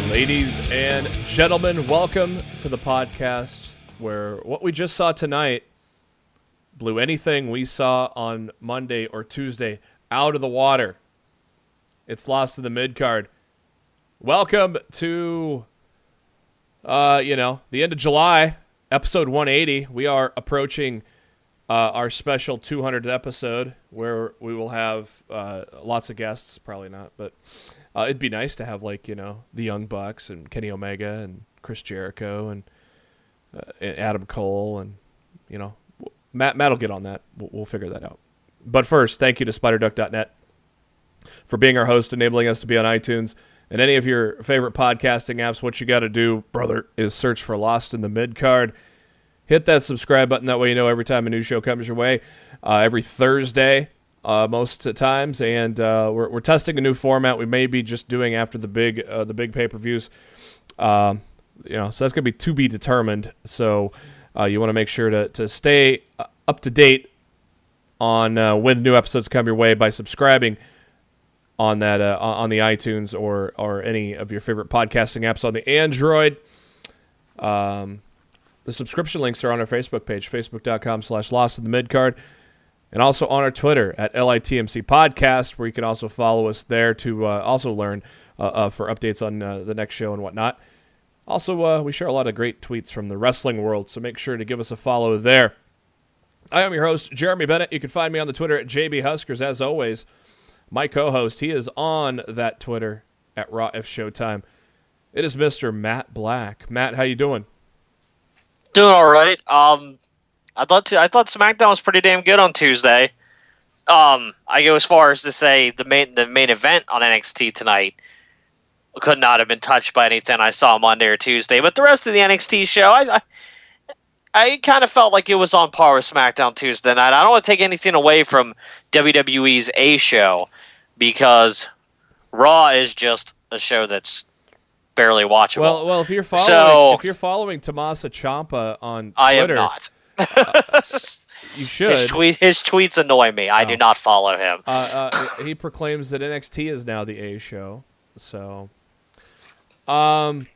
Ladies and gentlemen, welcome to the podcast where what we just saw tonight blew anything we saw on Monday or Tuesday out of the water. It's lost in the Midcard. Welcome to, the end of July, episode 180. We are approaching our special 200th episode where we will have lots of guests. Probably not, but it'd be nice to have, the Young Bucks and Kenny Omega and Chris Jericho and Adam Cole and, Matt will get on that. We'll figure that out. But first, thank you to SpiderDuck.net for being our host, enabling us to be on iTunes and any of your favorite podcasting apps. What you got to do, brother, is search for Lost in the Midcard. Hit that subscribe button. That way you know every time a new show comes your way. Every Thursday, most times, and we're testing a new format. We may be just doing after the big pay-per-views. So that's going to be to be determined. So you want to make sure to stay up to date on when new episodes come your way by subscribing on that on the iTunes or any of your favorite podcasting apps on the Android. The subscription links are on our Facebook page, facebook.com/Lost in the Midcard. And also on our Twitter at LITMC Podcast, where you can also follow us there to also learn for updates on the next show and whatnot. Also, we share a lot of great tweets from the wrestling world, so make sure to give us a follow there. I am your host, Jeremy Bennett. You can find me on the Twitter at JBHuskers. As always, my co-host, he is on that Twitter at Raw F Showtime. It is Mr. Matt Black. Matt, how you doing? Doing all right. I thought SmackDown was pretty damn good on Tuesday. I go as far as to say the main event on NXT tonight could not have been touched by anything I saw Monday or Tuesday. But the rest of the NXT show, I kind of felt like it was on par with SmackDown Tuesday night. I don't want to take anything away from WWE's A show because Raw is just a show that's barely watchable. Well, if you're following Tommaso Ciampa on Twitter, I am not. You should. His tweets annoy me. I do not follow him. He proclaims that NXT is now the A show. So, Raw and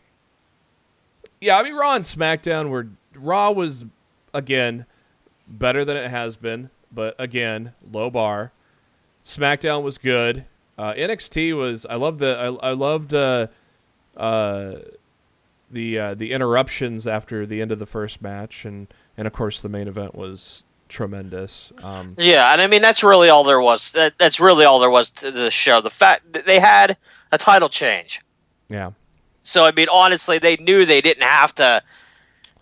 SmackDown Raw was again better than it has been, but again low bar. SmackDown was good. NXT was. I loved the interruptions after the end of the first match, and of course the main event was tremendous. And I mean that's really all there was. That's really all there was to the show. The fact that they had a title change. Yeah. So I mean, honestly, they knew they didn't have to,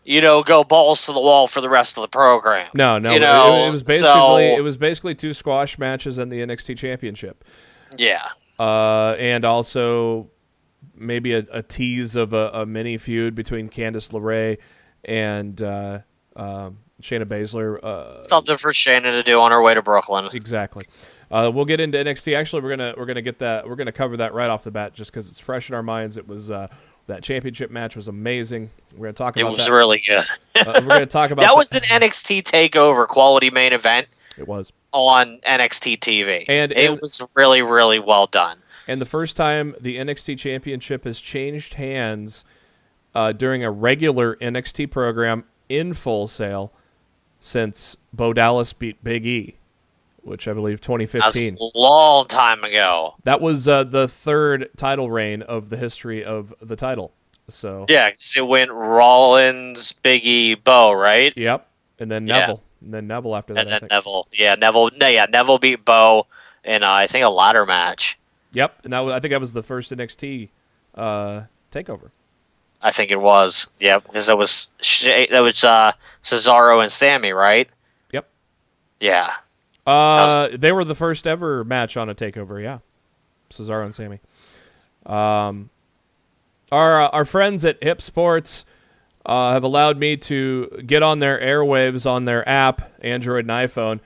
go balls to the wall for the rest of the program. No. It was basically two squash matches and the NXT Championship. Yeah. And also maybe a tease of a mini feud between Candice LeRae and Shayna Baszler. Something for Shayna to do on her way to Brooklyn. Exactly. We'll get into NXT. Actually, we're gonna get that. We're gonna cover that right off the bat, just because it's fresh in our minds. It was that championship match was amazing. We're gonna talk about that. It was really good. We're gonna talk about that. Was an NXT Takeover quality main event. It was on NXT TV, and it was really, really well done. And the first time the NXT Championship has changed hands during a regular NXT program in Full Sail since Bo Dallas beat Big E, which I believe 2015. That was a long time ago. That was the third title reign of the history of the title. So yeah, it went Rollins, Big E, Bo, right? Yep, and then Neville, and then Neville after that. And then Neville beat Bo in I think a ladder match. Yep, and I think that was the first NXT takeover. I think it was. Yep, because that was Cesaro and Sammy, right? Yep. Yeah. They were the first ever match on a takeover. Yeah, Cesaro and Sammy. Our friends at Hip Sports have allowed me to get on their airwaves on their app, Android and iPhone.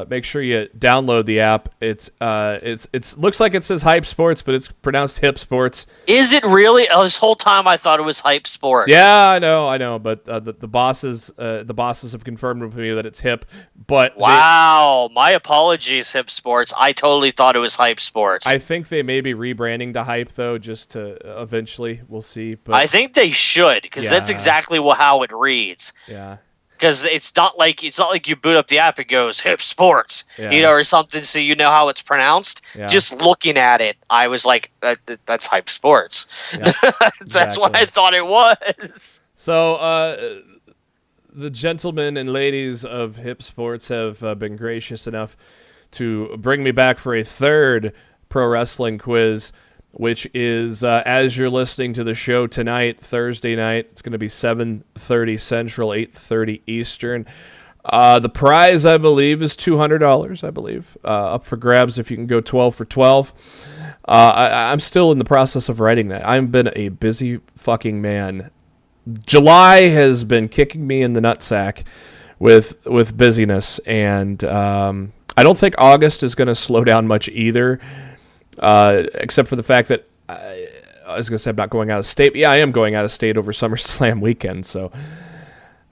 Make sure you download the app. It's looks like it says Hype Sports, but it's pronounced Hip Sports. Is it really? Oh, this whole time I thought it was Hype Sports. Yeah, I know. But the bosses have confirmed with me that it's Hip. But wow, my apologies, Hip Sports. I totally thought it was Hype Sports. I think they may be rebranding to Hype though, just to eventually. We'll see. But I think they should, because that's exactly how it reads. Yeah. Because it's not like you boot up the app and goes Hip Sports, or something, so you know how it's pronounced. Yeah. Just looking at it, I was like, "That's Hype Sports." Yeah, that's what I thought it was. So, the gentlemen and ladies of Hip Sports have been gracious enough to bring me back for a third pro wrestling quiz, which is, as you're listening to the show tonight, Thursday night. It's going to be 7:30 Central, 8:30 Eastern. The prize, I believe, is $200, I believe, up for grabs if you can go 12 for 12. I'm still in the process of writing that. I've been a busy fucking man. July has been kicking me in the nutsack with busyness, and I don't think August is going to slow down much either. Except for the fact that I was going to say I'm not going out of state. But yeah, I am going out of state over SummerSlam weekend. So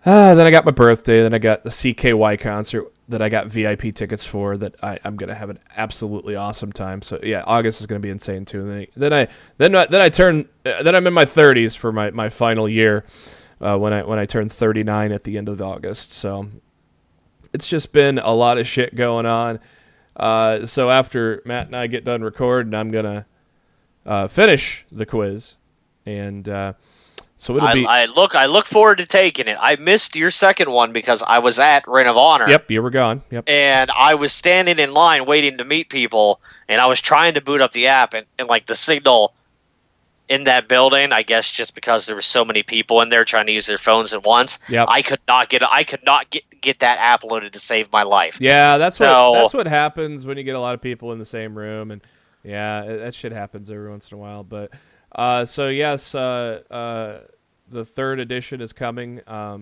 then I got my birthday. Then I got the CKY concert that I got VIP tickets for. That I'm going to have an absolutely awesome time. So yeah, August is going to be insane too. And then I'm in my 30s for my final year when I turn 39 at the end of August. So it's just been a lot of shit going on. So after Matt and I get done recording, I'm gonna finish the quiz, and so it'll be. I look forward to taking it. I missed your second one because I was at Ring of Honor. Yep, you were gone. Yep, and I was standing in line waiting to meet people, and I was trying to boot up the app, and like the signal in that building, I guess just because there were so many people in there trying to use their phones at once, I could not get that app loaded to save my life. Yeah, that's what happens when you get a lot of people in the same room, and yeah, that shit happens every once in a while. But so yes, the third edition is coming. I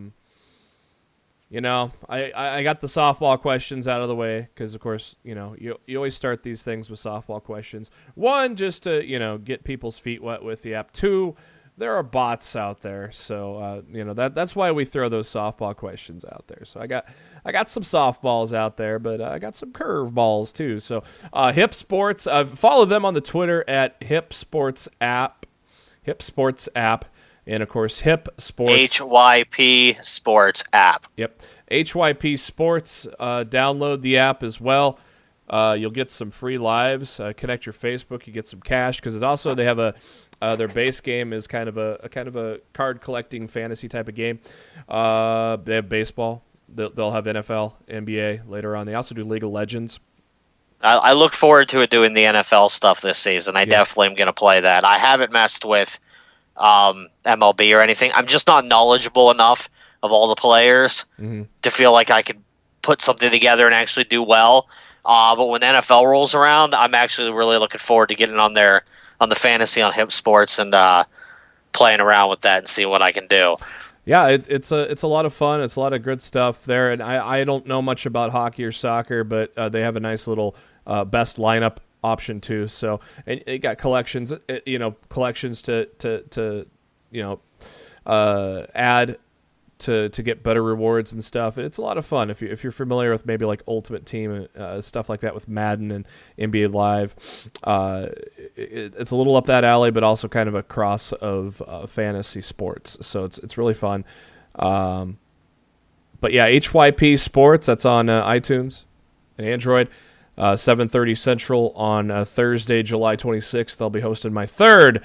got the softball questions out of the way because, of course, you always start these things with softball questions. One, just to, get people's feet wet with the app. Two, there are bots out there. So, that's why we throw those softball questions out there. So I got some softballs out there, but I got some curveballs too. So Hip Sports, follow them on the Twitter at Hip Sports App. And, of course, Hip Sports. HYP Sports App. Yep. HYP Sports. Download the app as well. You'll get some free lives. Connect your Facebook. You get some cash because it's also they have their base game is kind of a card collecting fantasy type of game. They have baseball. They'll have NFL, NBA later on. They also do League of Legends. I look forward to it doing the NFL stuff this season. I definitely am going to play that. I haven't messed with MLB or anything. I'm just not knowledgeable enough of all the players to feel like I could put something together and actually do well. But when NFL rolls around, I'm actually really looking forward to getting on the fantasy on Hip Sports and playing around with that and see what I can do. Yeah, it's a lot of fun. It's a lot of good stuff there. And I don't know much about hockey or soccer, but they have a nice little best lineup option too. So, and it got collections, collections to add to get better rewards and stuff. It's a lot of fun if you're familiar with maybe like Ultimate Team stuff like that with Madden and NBA Live. It's a little up that alley, but also kind of a cross of fantasy sports. So it's really fun. But yeah, HYP Sports. That's on iTunes and Android. 7:30 Central on Thursday, July 26th. I'll be hosting my third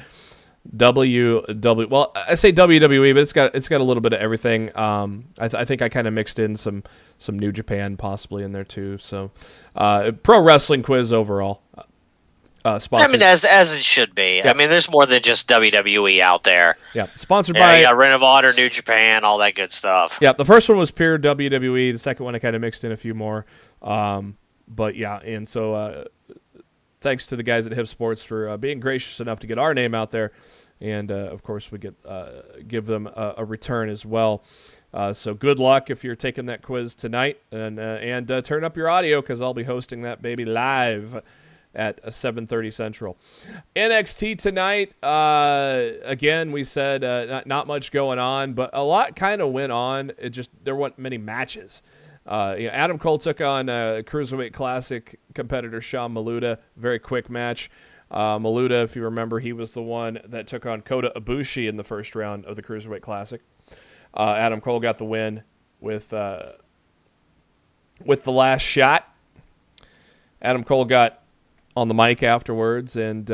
well, I say WWE, but it's got a little bit of everything. I think I kind of mixed in some New Japan possibly in there too. So, pro wrestling quiz overall. Sponsored. I mean, as it should be. Yep. I mean, there's more than just WWE out there. Yeah, sponsored by. You got Ring of Honor, New Japan, all that good stuff. Yeah, the first one was pure WWE. The second one I kind of mixed in a few more. But yeah, and so thanks to the guys at Hip Sports for being gracious enough to get our name out there And, of course, we give them a return as well. So good luck if you're taking that quiz tonight. And turn up your audio because I'll be hosting that baby live at 7:30 Central. NXT tonight, again, we said not much going on, but a lot kind of went on. There weren't many matches. Adam Cole took on Cruiserweight Classic competitor Sean Maluda. Very quick match. Maluda, if you remember, he was the one that took on Kota Ibushi in the first round of the Cruiserweight Classic. Adam Cole got the win with the last shot. Adam Cole got on the mic afterwards and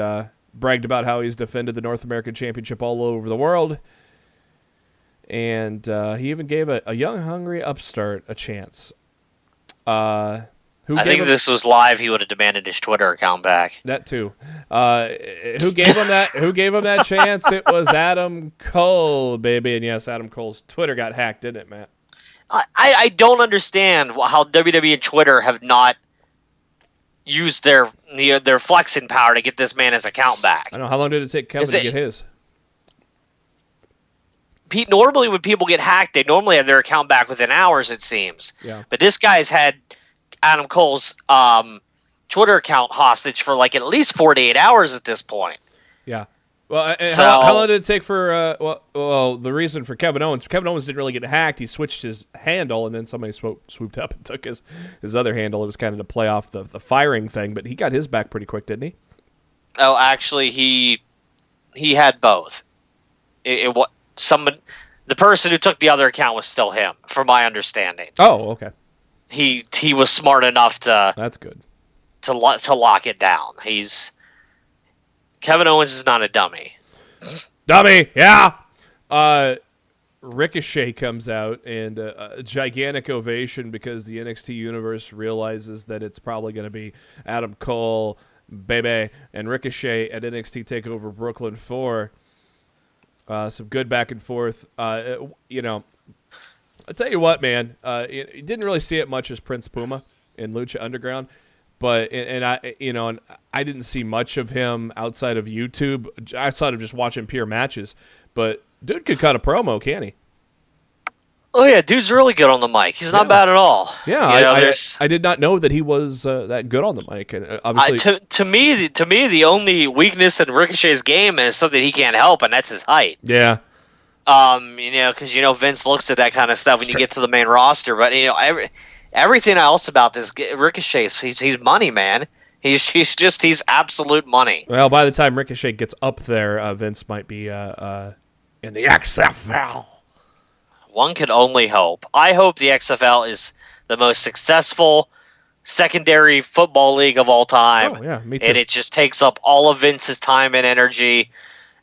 bragged about how he's defended the North American Championship all over the world. And he even gave a young, hungry upstart a chance. I think if this was live, he would have demanded his Twitter account back. That too. Who gave him that? Who gave him that chance? It was Adam Cole, baby. And yes, Adam Cole's Twitter got hacked, didn't it, Matt? I don't understand how WWE and Twitter have not used their flexing power to get this man his account back. I know. How long did it take Kevin to get his? Pete, normally when people get hacked, they normally have their account back within hours, it seems. Yeah. But this guy's had Adam Cole's Twitter account hostage for like at least 48 hours at this point. Yeah. Well, how long did it take for the reason for Kevin Owens didn't really get hacked. He switched his handle, and then somebody swooped up and took his other handle. It was kind of to play off the firing thing, but he got his back pretty quick, didn't he? Oh, actually, he had both. The person who took the other account was still him, from my understanding. Oh, okay. He was smart enough to. That's good. To lock it down. Kevin Owens is not a dummy. Dummy, yeah. Ricochet comes out and a gigantic ovation because the NXT universe realizes that it's probably going to be Adam Cole, baby, and Ricochet at NXT TakeOver Brooklyn 4. Some good back and forth. I'll tell you what, man. You didn't really see it much as Prince Puma in Lucha Underground, but I didn't see much of him outside of YouTube, outside of just watching pure matches. But dude could cut a promo, can he? Oh yeah, dude's really good on the mic. He's not bad at all. Yeah, I did not know that he was that good on the mic. And obviously, to me, the only weakness in Ricochet's game is something he can't help, and that's his height. Yeah. Because Vince looks at that kind of stuff when you get to the main roster. But everything else about this Ricochet, he's money, man. He's absolute money. Well, by the time Ricochet gets up there, Vince might be in the XFL. One could only hope. I hope the XFL is the most successful secondary football league of all time. Oh yeah, me too. And it just takes up all of Vince's time and energy,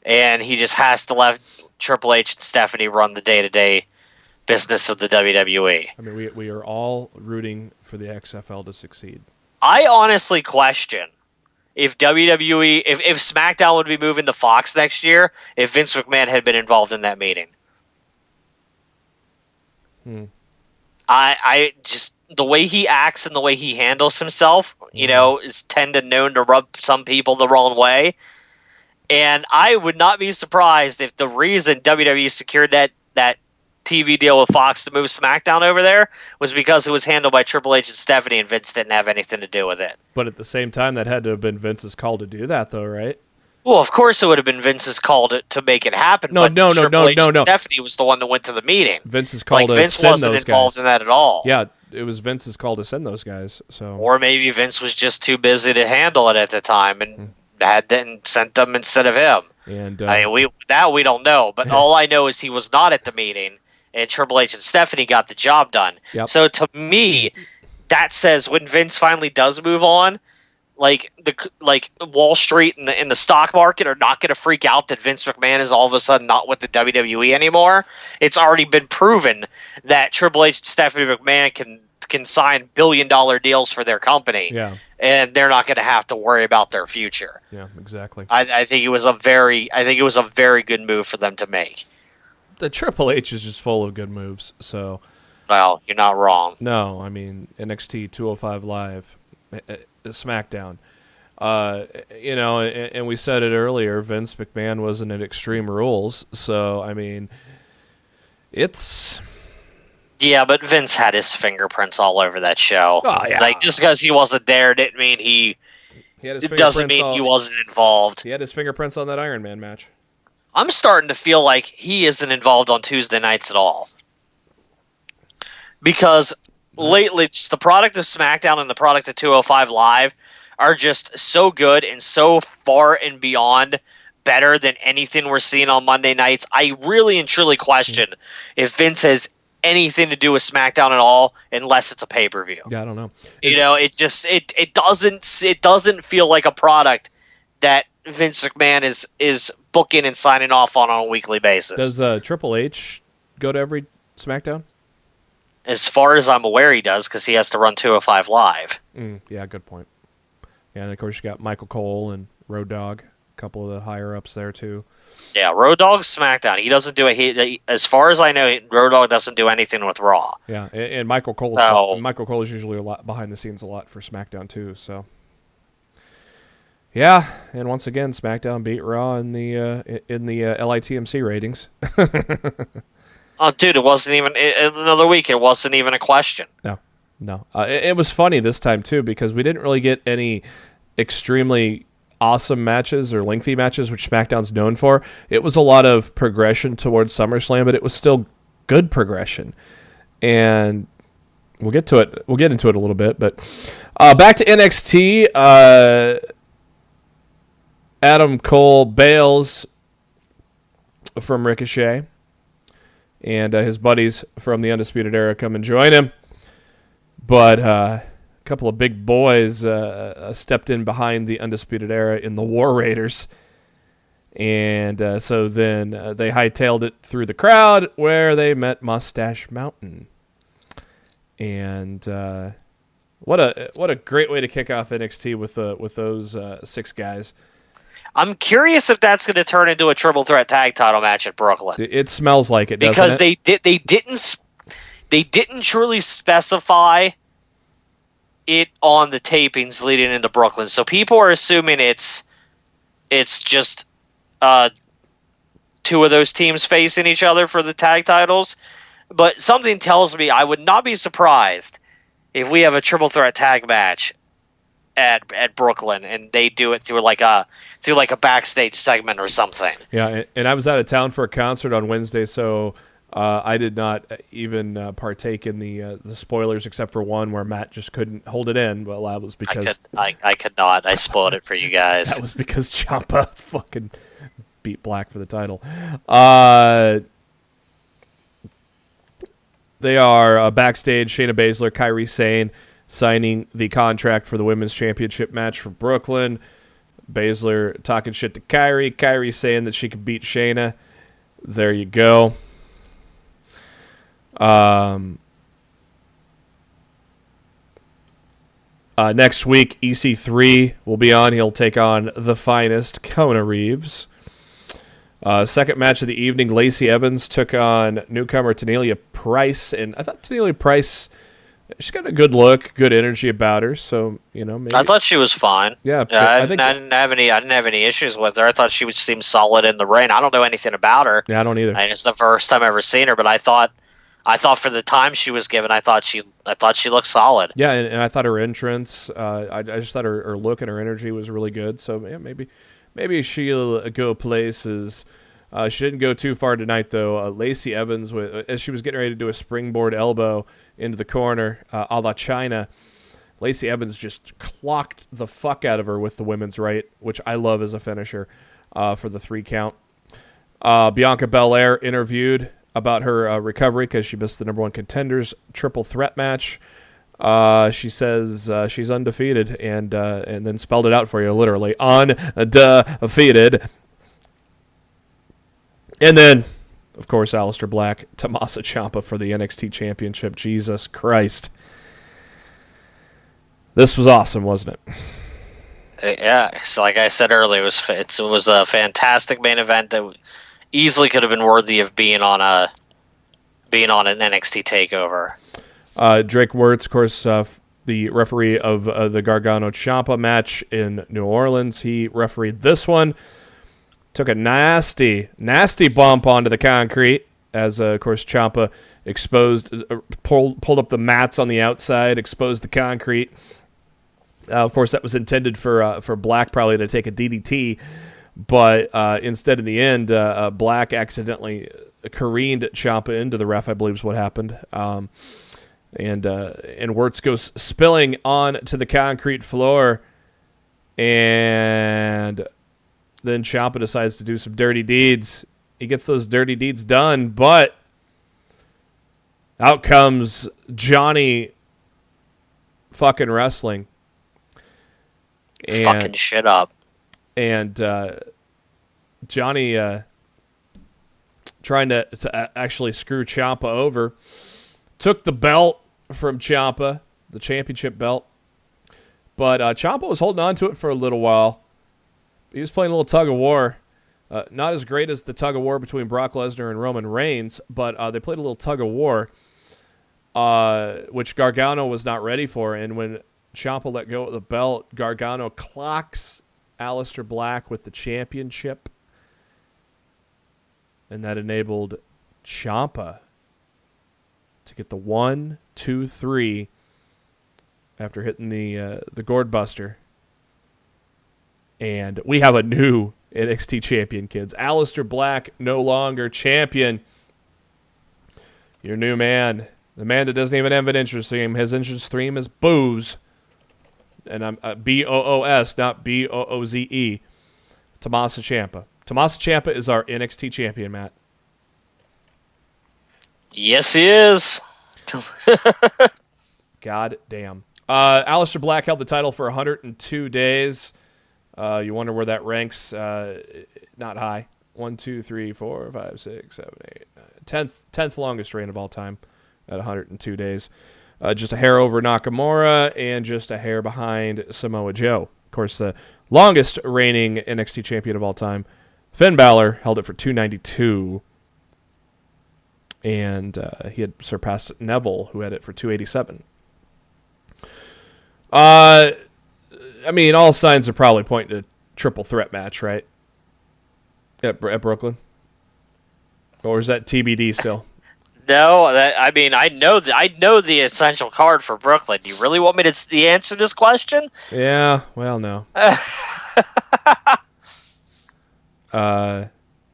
and he just has to let Triple H and Stephanie run the day-to-day business of the WWE. I mean, we are all rooting for the XFL to succeed. I honestly question if WWE, if SmackDown would be moving to Fox next year, if Vince McMahon had been involved in that meeting. I just, the way he acts and the way he handles himself, is known to rub some people the wrong way. And I would not be surprised if the reason WWE secured that TV deal with Fox to move SmackDown over there was because it was handled by Triple H and Stephanie, and Vince didn't have anything to do with it. But at the same time, that had to have been Vince's call to do that, though, right? Well, of course it would have been Vince's call to make it happen. No. Stephanie was the one that went to the meeting. Vince's call to Vince send wasn't those involved guys. in that at all. Yeah, it was Vince's call to send those guys. So, or maybe Vince was just too busy to handle it at the time and sent them instead of him. And we don't know. But all I know is he was not at the meeting, and Triple H and Stephanie got the job done. Yep. So to me, that says when Vince finally does move on, like Wall Street and the stock market are not going to freak out that Vince McMahon is all of a sudden not with the WWE anymore. It's already been proven that Triple H and Stephanie McMahon can sign billion-dollar deals for their company. Yeah. And they're not going to have to worry about their future. Yeah, exactly. I think it was a very good move for them to make. The Triple H is just full of good moves. So, well, you're not wrong. No, I mean NXT 205 Live, SmackDown. And we said it earlier, Vince McMahon wasn't at Extreme Rules, so, I mean, it's... Yeah, but Vince had his fingerprints all over that show. Oh, yeah. Like, just because he wasn't there didn't mean it doesn't mean he wasn't involved. He had his fingerprints on that Iron Man match. I'm starting to feel like he isn't involved on Tuesday nights at all. Because lately, just the product of SmackDown and the product of 205 Live are just so good and so far and beyond better than anything we're seeing on Monday nights. I really and truly question if Vince has anything to do with SmackDown at all, unless it's a pay-per-view. Yeah, I don't know. It doesn't feel like a product that Vince McMahon is booking and signing off on a weekly basis. Does Triple H go to every SmackDown? As far as I'm aware, he does, because he has to run 205 Live. Yeah, good point. Yeah, and of course you got Michael Cole and Road Dogg, a couple of the higher ups there too. Yeah, Road Dogg's SmackDown. He doesn't do it. As far as I know, Road Dogg doesn't do anything with Raw. Yeah, and Michael Cole is usually a lot behind the scenes a lot for SmackDown too. So yeah, and once again, SmackDown beat Raw in the LITMC ratings. Oh, dude, it wasn't even another week. It wasn't even a question. No. It was funny this time too because we didn't really get any extremely awesome matches or lengthy matches, which SmackDown's known for. It was a lot of progression towards SummerSlam, but it was still good progression. And we'll get to it. We'll get into it a little bit, but back to NXT. Adam Cole bails from Ricochet, and his buddies from the Undisputed Era come and join him. But a couple of big boys stepped in behind the Undisputed Era in the War Raiders. And so then they hightailed it through the crowd where they met Mustache Mountain. And what a great way to kick off NXT with those 6 guys. I'm curious if that's going to turn into a triple threat tag title match at Brooklyn. It smells like it, because doesn't it? They didn't truly specify it on the tapings leading into Brooklyn, so people are assuming it's just 2 of those teams facing each other for the tag titles. But something tells me I would not be surprised if we have a triple threat tag match at Brooklyn, and they do it through like a backstage segment or something. Yeah, and I was out of town for a concert on Wednesday, so I did not even partake in the spoilers except for one where Matt just couldn't hold it in. Well, that was because I could not. I spoiled it for you guys. That was because Ciampa fucking beat Black for the title. They are backstage. Shayna Baszler, Kairi Sane signing the contract for the Women's Championship match for Brooklyn. Baszler talking shit to Kairi. Kairi saying that she could beat Shayna. There you go. Next week, EC3 will be on. He'll take on the Finest, Kona Reeves. Second match of the evening, Lacey Evans took on newcomer Tanelia Price. And I thought Tanelia Price... she's got a good look, good energy about her. So maybe I thought she was fine. Yeah, I didn't have any issues with her. I thought she would seem solid in the ring. I don't know anything about her. Yeah, I don't either. It's the first time I've ever seen her, but I thought for the time she was given, I thought she looked solid. Yeah, and I thought her entrance, I just thought her look and her energy was really good. So yeah, maybe she'll go places. She didn't go too far tonight though. Lacey Evans, as she was getting ready to do a springboard elbow into the corner, a la China, Lacey Evans just clocked the fuck out of her with the women's right, which I love as a finisher for the 3 count. Bianca Belair interviewed about her recovery because she missed the number 1 contenders triple threat match. She says she's undefeated and then spelled it out for you literally. Undefeated. And then, of course, Aleister Black, Tommaso Ciampa for the NXT Championship. Jesus Christ. This was awesome, wasn't it? Yeah, so like I said earlier, it was a fantastic main event that easily could have been worthy of being on an NXT takeover. Drake Wuertz, of course, the referee of the Gargano-Ciampa match in New Orleans. He refereed this one. Took a nasty bump onto the concrete as, of course, Ciampa pulled up the mats on the outside, exposed the concrete. Of course, that was intended for Black probably to take a DDT, but instead, in the end, Black accidentally careened Ciampa into the ref, I believe is what happened. And Wirtz goes spilling onto the concrete floor, and then Ciampa decides to do some dirty deeds. He gets those dirty deeds done, but out comes Johnny fucking Wrestling. Fucking shit up. And Johnny trying to actually screw Ciampa over. Took the belt from Ciampa, the championship belt. But Ciampa was holding on to it for a little while. He was playing a little tug of war. Not as great as the tug of war between Brock Lesnar and Roman Reigns, but they played a little tug of war, which Gargano was not ready for. And when Ciampa let go of the belt, Gargano clocks Aleister Black with the championship. And that enabled Ciampa to get the 1, 2, 3 after hitting the gourd buster. And we have a new NXT champion, kids. Aleister Black no longer champion. Your new man. The man that doesn't even have an entrance theme. His entrance theme is booze. And I'm B-O-O-S, not B-O-O-Z-E. Tommaso Ciampa. Tommaso Ciampa is our NXT champion, Matt. Yes, he is. God damn. Aleister Black held the title for 102 days. You wonder where that ranks. Not high. 1, 2, 3, 4, 5, 6, 7, 8, 9. 10th longest reign of all time at 102 days. Just a hair over Nakamura and just a hair behind Samoa Joe. Of course, the longest reigning NXT champion of all time, Finn Balor, held it for 292. And he had surpassed Neville, who had it for 287. I mean, all signs are probably pointing to a triple threat match, right? At Brooklyn? Or is that TBD still? No, I know the essential card for Brooklyn. Do you really want me to answer this question? Yeah, well, no.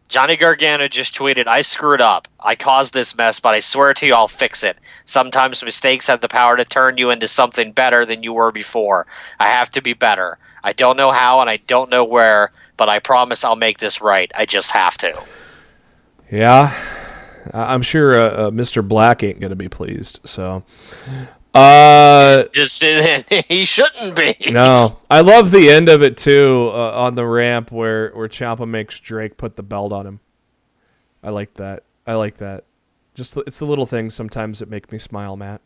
Johnny Gargano just tweeted, "I screwed up. I caused this mess, but I swear to you I'll fix it. Sometimes mistakes have the power to turn you into something better than you were before. I have to be better. I don't know how and I don't know where, but I promise I'll make this right. I just have to." Yeah, I'm sure Mr. Black ain't going to be pleased, so... he shouldn't be. No, I love the end of it too. On the ramp where Ciampa makes Drake put the belt on him. I like that. Just it's the little things sometimes that make me smile, Matt.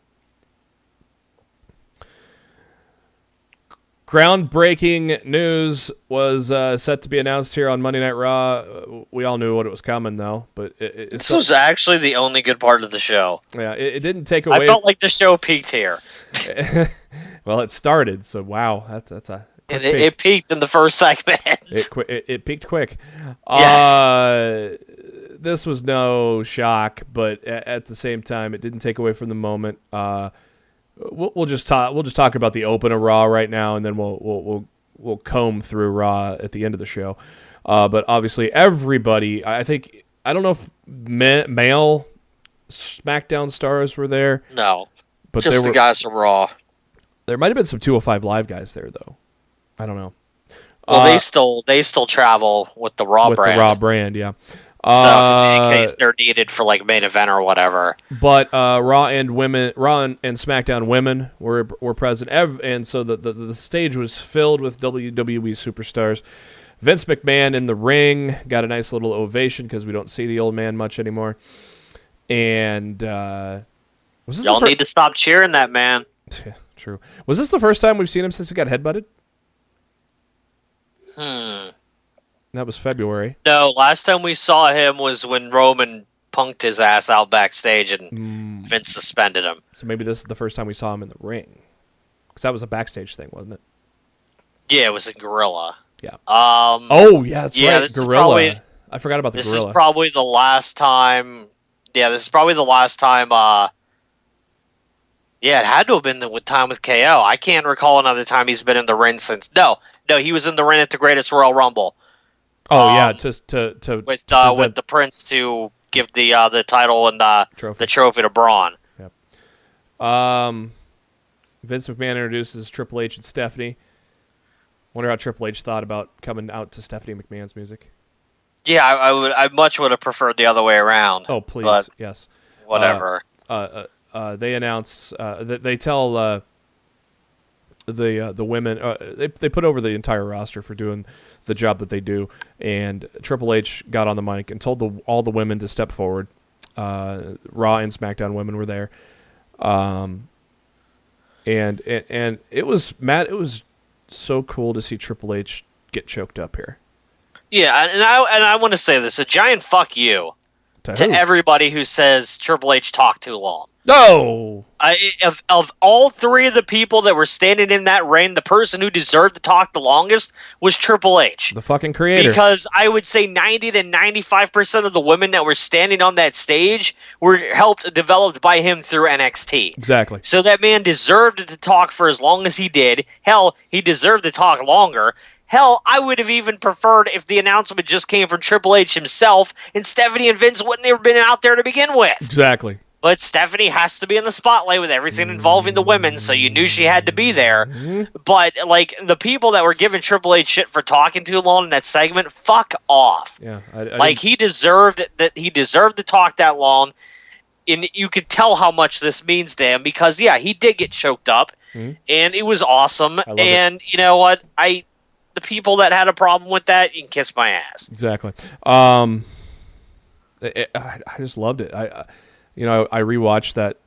Groundbreaking news was set to be announced here on Monday Night Raw. We all knew what it was coming, though. But this was actually the only good part of the show. Yeah, it didn't take away. I felt like the show peaked here. Well, it started, so wow, that's a. It peaked in the first segment. It peaked quick. Yes. This was no shock, but at the same time, it didn't take away from the moment. We'll just talk about the open of Raw right now, and then we'll comb through Raw at the end of the show. But obviously, everybody, I don't know if male SmackDown stars were there. No, but just the guys from Raw. There might have been some 205 Live guys there, though. I don't know. Well, they still travel with the Raw brand. With the Raw brand, yeah. So, in case they're needed for like main event or whatever. But Raw and SmackDown women were present, and so the stage was filled with WWE superstars. Vince McMahon in the ring got a nice little ovation because we don't see the old man much anymore. And y'all need to stop cheering that man. Yeah, true. Was this the first time we've seen him since he got headbutted? That was February. No, last time we saw him was when Roman punked his ass out backstage and Vince suspended him. So maybe this is the first time we saw him in the ring. Because that was a backstage thing, wasn't it? Yeah, it was a Gorilla. Yeah. Oh, yeah, that's right. Gorilla. I forgot about the Gorilla. This is probably the last time. Yeah, this is probably the last time. Yeah, it had to have been with time with KO. I can't recall another time he's been in the ring since. No, he was in the ring at the Greatest Royal Rumble. Oh yeah, to with the Prince to give the title and the trophy to Braun. Yep. Vince McMahon introduces Triple H and Stephanie. Wonder how Triple H thought about coming out to Stephanie McMahon's music. Yeah, I much would have preferred the other way around. Oh please, but yes. Whatever. They announce they tell the women they put over the entire roster for doing the job that they do, and Triple H got on the mic and told all the women to step forward. Raw and SmackDown women were there, and it was It was so cool to see Triple H get choked up here. Yeah, and I want to say this: a giant fuck you to everybody who says Triple H talked too long. No! Of all three of the people that were standing in that ring, the person who deserved to talk the longest was Triple H. The fucking creator. Because I would say 90 to 95% of the women that were standing on that stage were developed by him through NXT. Exactly. So that man deserved to talk for as long as he did. Hell, he deserved to talk longer. Hell, I would have even preferred if the announcement just came from Triple H himself and Stephanie and Vince wouldn't have been out there to begin with. Exactly. But Stephanie has to be in the spotlight with everything involving the women, so you knew she had to be there. Mm-hmm. But, like, the people that were giving Triple H shit for talking too long in that segment, fuck off. Yeah, he deserved to talk that long, and you could tell how much this means to him because, yeah, he did get choked up, and it was awesome. And you know what? The people that had a problem with that, you can kiss my ass. Exactly. I just loved it. I rewatched that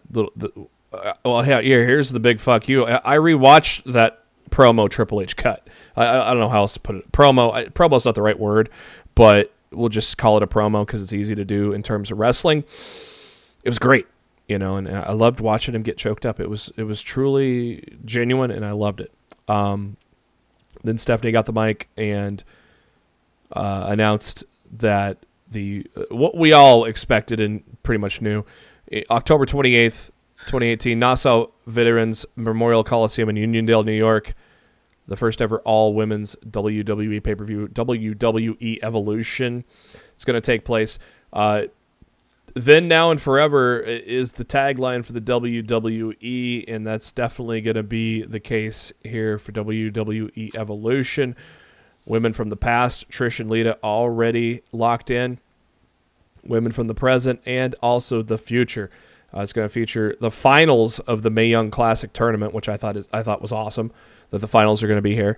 little. Here's the big fuck you. I rewatched that promo Triple H cut. I don't know how else to put it. Promo's not the right word, but we'll just call it a promo because it's easy to do in terms of wrestling. It was great, and I loved watching him get choked up. It was truly genuine, and I loved it. Then Stephanie got the mic and announced that what we all expected and pretty much knew, October 28th, 2018, Nassau Veterans Memorial Coliseum in Uniondale, New York, the first ever all-women's WWE pay-per-view, WWE Evolution. It's going to take place. Then, Now, and Forever is the tagline for the WWE, and that's definitely going to be the case here for WWE Evolution. Women from the past, Trish and Lita, already locked in. Women from the present and also the future. It's going to feature the finals of the Mae Young Classic tournament, which I thought was awesome that the finals are going to be here.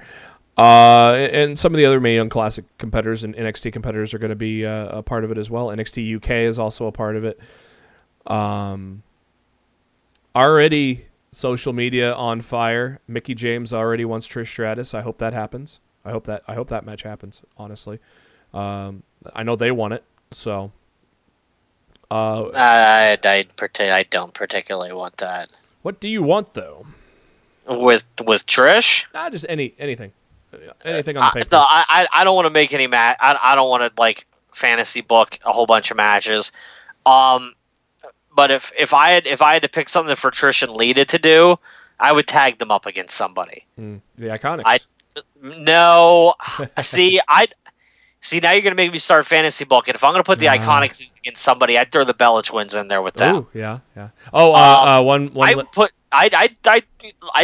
And some of the other Mae Young Classic competitors and NXT competitors are going to be a part of it as well. NXT UK is also a part of it. Already social media on fire. Mickie James already wants Trish Stratus. I hope that happens. I hope that match happens, honestly. I know they want it, so. I don't particularly want that. What do you want, though? With Trish? Just anything. Anything on the paper. No, I don't want to make any match. I don't want to fantasy book a whole bunch of matches. But if I had to pick something for Trish and Lita to do, I would tag them up against somebody. The Iconics. No. See, now you're going to make me start fantasy booking. If I'm going to put the Iconics against somebody, I'd throw the Bella Twins in there with them. Oh, yeah. Oh, I'd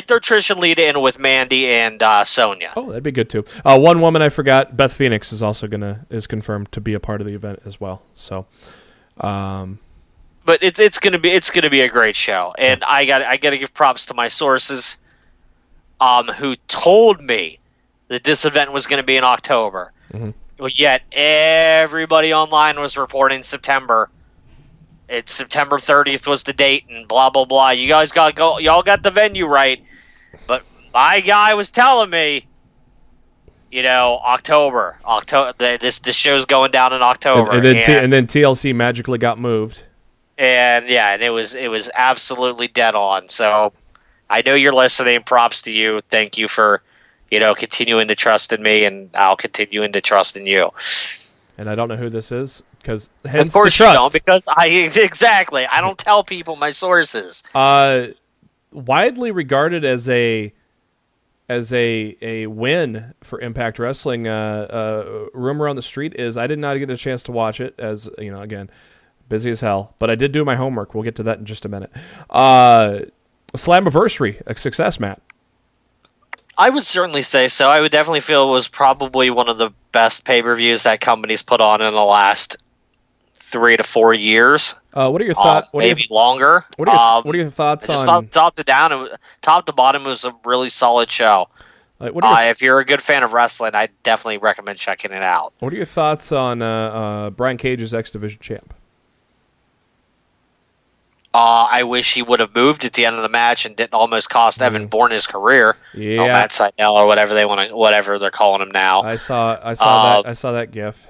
throw Trish and Lita in with Mandy and Sonya. Oh, that'd be good too. One woman I forgot, Beth Phoenix is also is confirmed to be a part of the event as well. So, but it's gonna be a great show, and I gotta give props to my sources, who told me that this event was going to be in October. Mm-hmm. But yet everybody online was reporting September. It's September 30th was the date, and blah blah blah. You guys y'all got the venue right, but my guy was telling me, October. This show's going down in October, and then TLC magically got moved. And yeah, and it was absolutely dead on. So I know you're listening. Props to you. Thank you for, continuing to trust in me, and I'll continue to trust in you. And I don't know who this is because Of course you don't, because I don't tell people my sources. Widely regarded as a win for Impact Wrestling. Rumor on the street is I did not get a chance to watch it, as again, busy as hell. But I did do my homework. We'll get to that in just a minute. Slammiversary, a success, Matt. I would certainly say so. I would definitely feel it was probably one of the best pay-per-views that company's put on in the last 3 to 4 years. What are your thoughts? Maybe longer. What are your thoughts on? Top to bottom, it was a really solid show. If you're a good fan of wrestling, I definitely recommend checking it out. What are your thoughts on Brian Cage's X Division champ? I wish he would have moved at the end of the match and didn't almost cost Evan Bourne his career. Yeah, Matt Sydal or whatever they're calling him now. I saw that gif.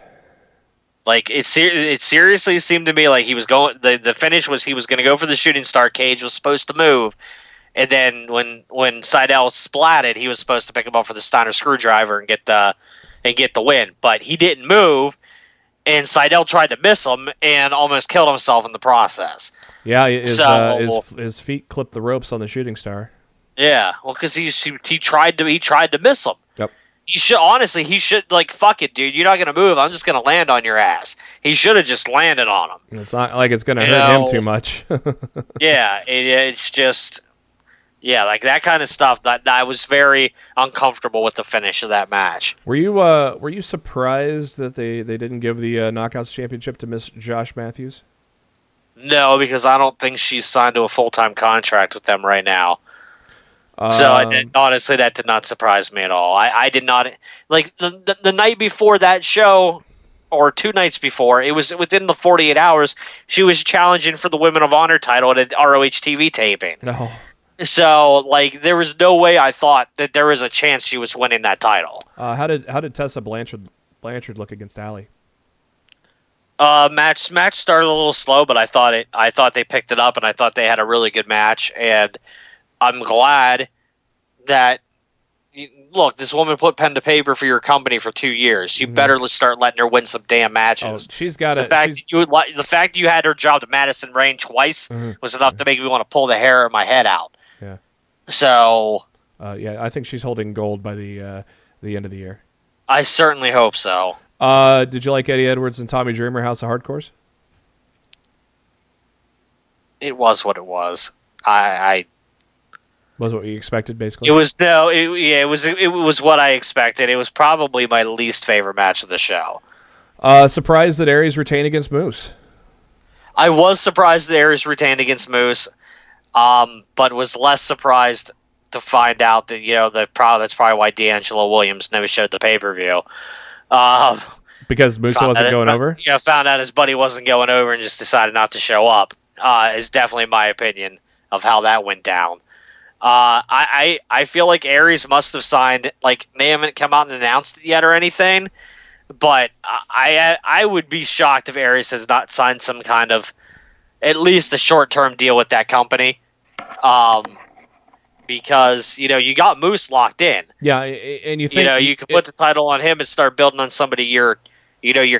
Like it seriously seemed to me like he was going. The finish was he was going to go for the shooting star. Cage was supposed to move, and then when Sydal splatted, he was supposed to pick him up for the Steiner screwdriver and get the win. But he didn't move, and Sydal tried to miss him and almost killed himself in the process. Yeah, his feet clipped the ropes on the shooting star. Yeah, well, because he tried to miss him. Yep. He should fuck it, dude. You're not gonna move. I'm just gonna land on your ass. He should have just landed on him. It's not like it's gonna hurt him too much. Yeah, it's just like that kind of stuff. That I was very uncomfortable with the finish of that match. Were you surprised that they didn't give the Knockouts Championship to Miss Josh Matthews? No, because I don't think she's signed to a full-time contract with them right now. So honestly, that did not surprise me at all. I did not like the night before that show, or 2 nights before. It was within the 48 hours. She was challenging for the Women of Honor title at an ROH TV taping. No. So there was no way I thought that there was a chance she was winning that title. How did Tessa Blanchard look against Allie? Match started a little slow, but I thought they picked it up, and I thought they had a really good match, and I'm glad that look, this woman put pen to paper for your company for 2 years. You better start letting her win some damn matches. Oh, she's got it. The fact you had her job to Madison Rain twice was enough to make me want to pull the hair of my head out. Yeah. So. I think she's holding gold by the end of the year. I certainly hope so. Did you like Eddie Edwards and Tommy Dreamer House of Hardcores? It was what it was. I was what you expected, basically. It was it was what I expected. It was probably my least favorite match of the show. Surprised that Aries retained against Moose. I was surprised that Aries retained against Moose, but was less surprised to find out that that's probably why D'Angelo Williams never showed the pay-per-view. Because Moose wasn't going over? Yeah, found out his buddy wasn't going over and just decided not to show up. Is definitely my opinion of how that went down. I feel like Aries must have signed, they haven't come out and announced it yet or anything, but I would be shocked if Aries has not signed some kind of, at least a short-term deal with that company. Because, you got Moose locked in. Yeah, and you think... you can put the title on him and start building on somebody you're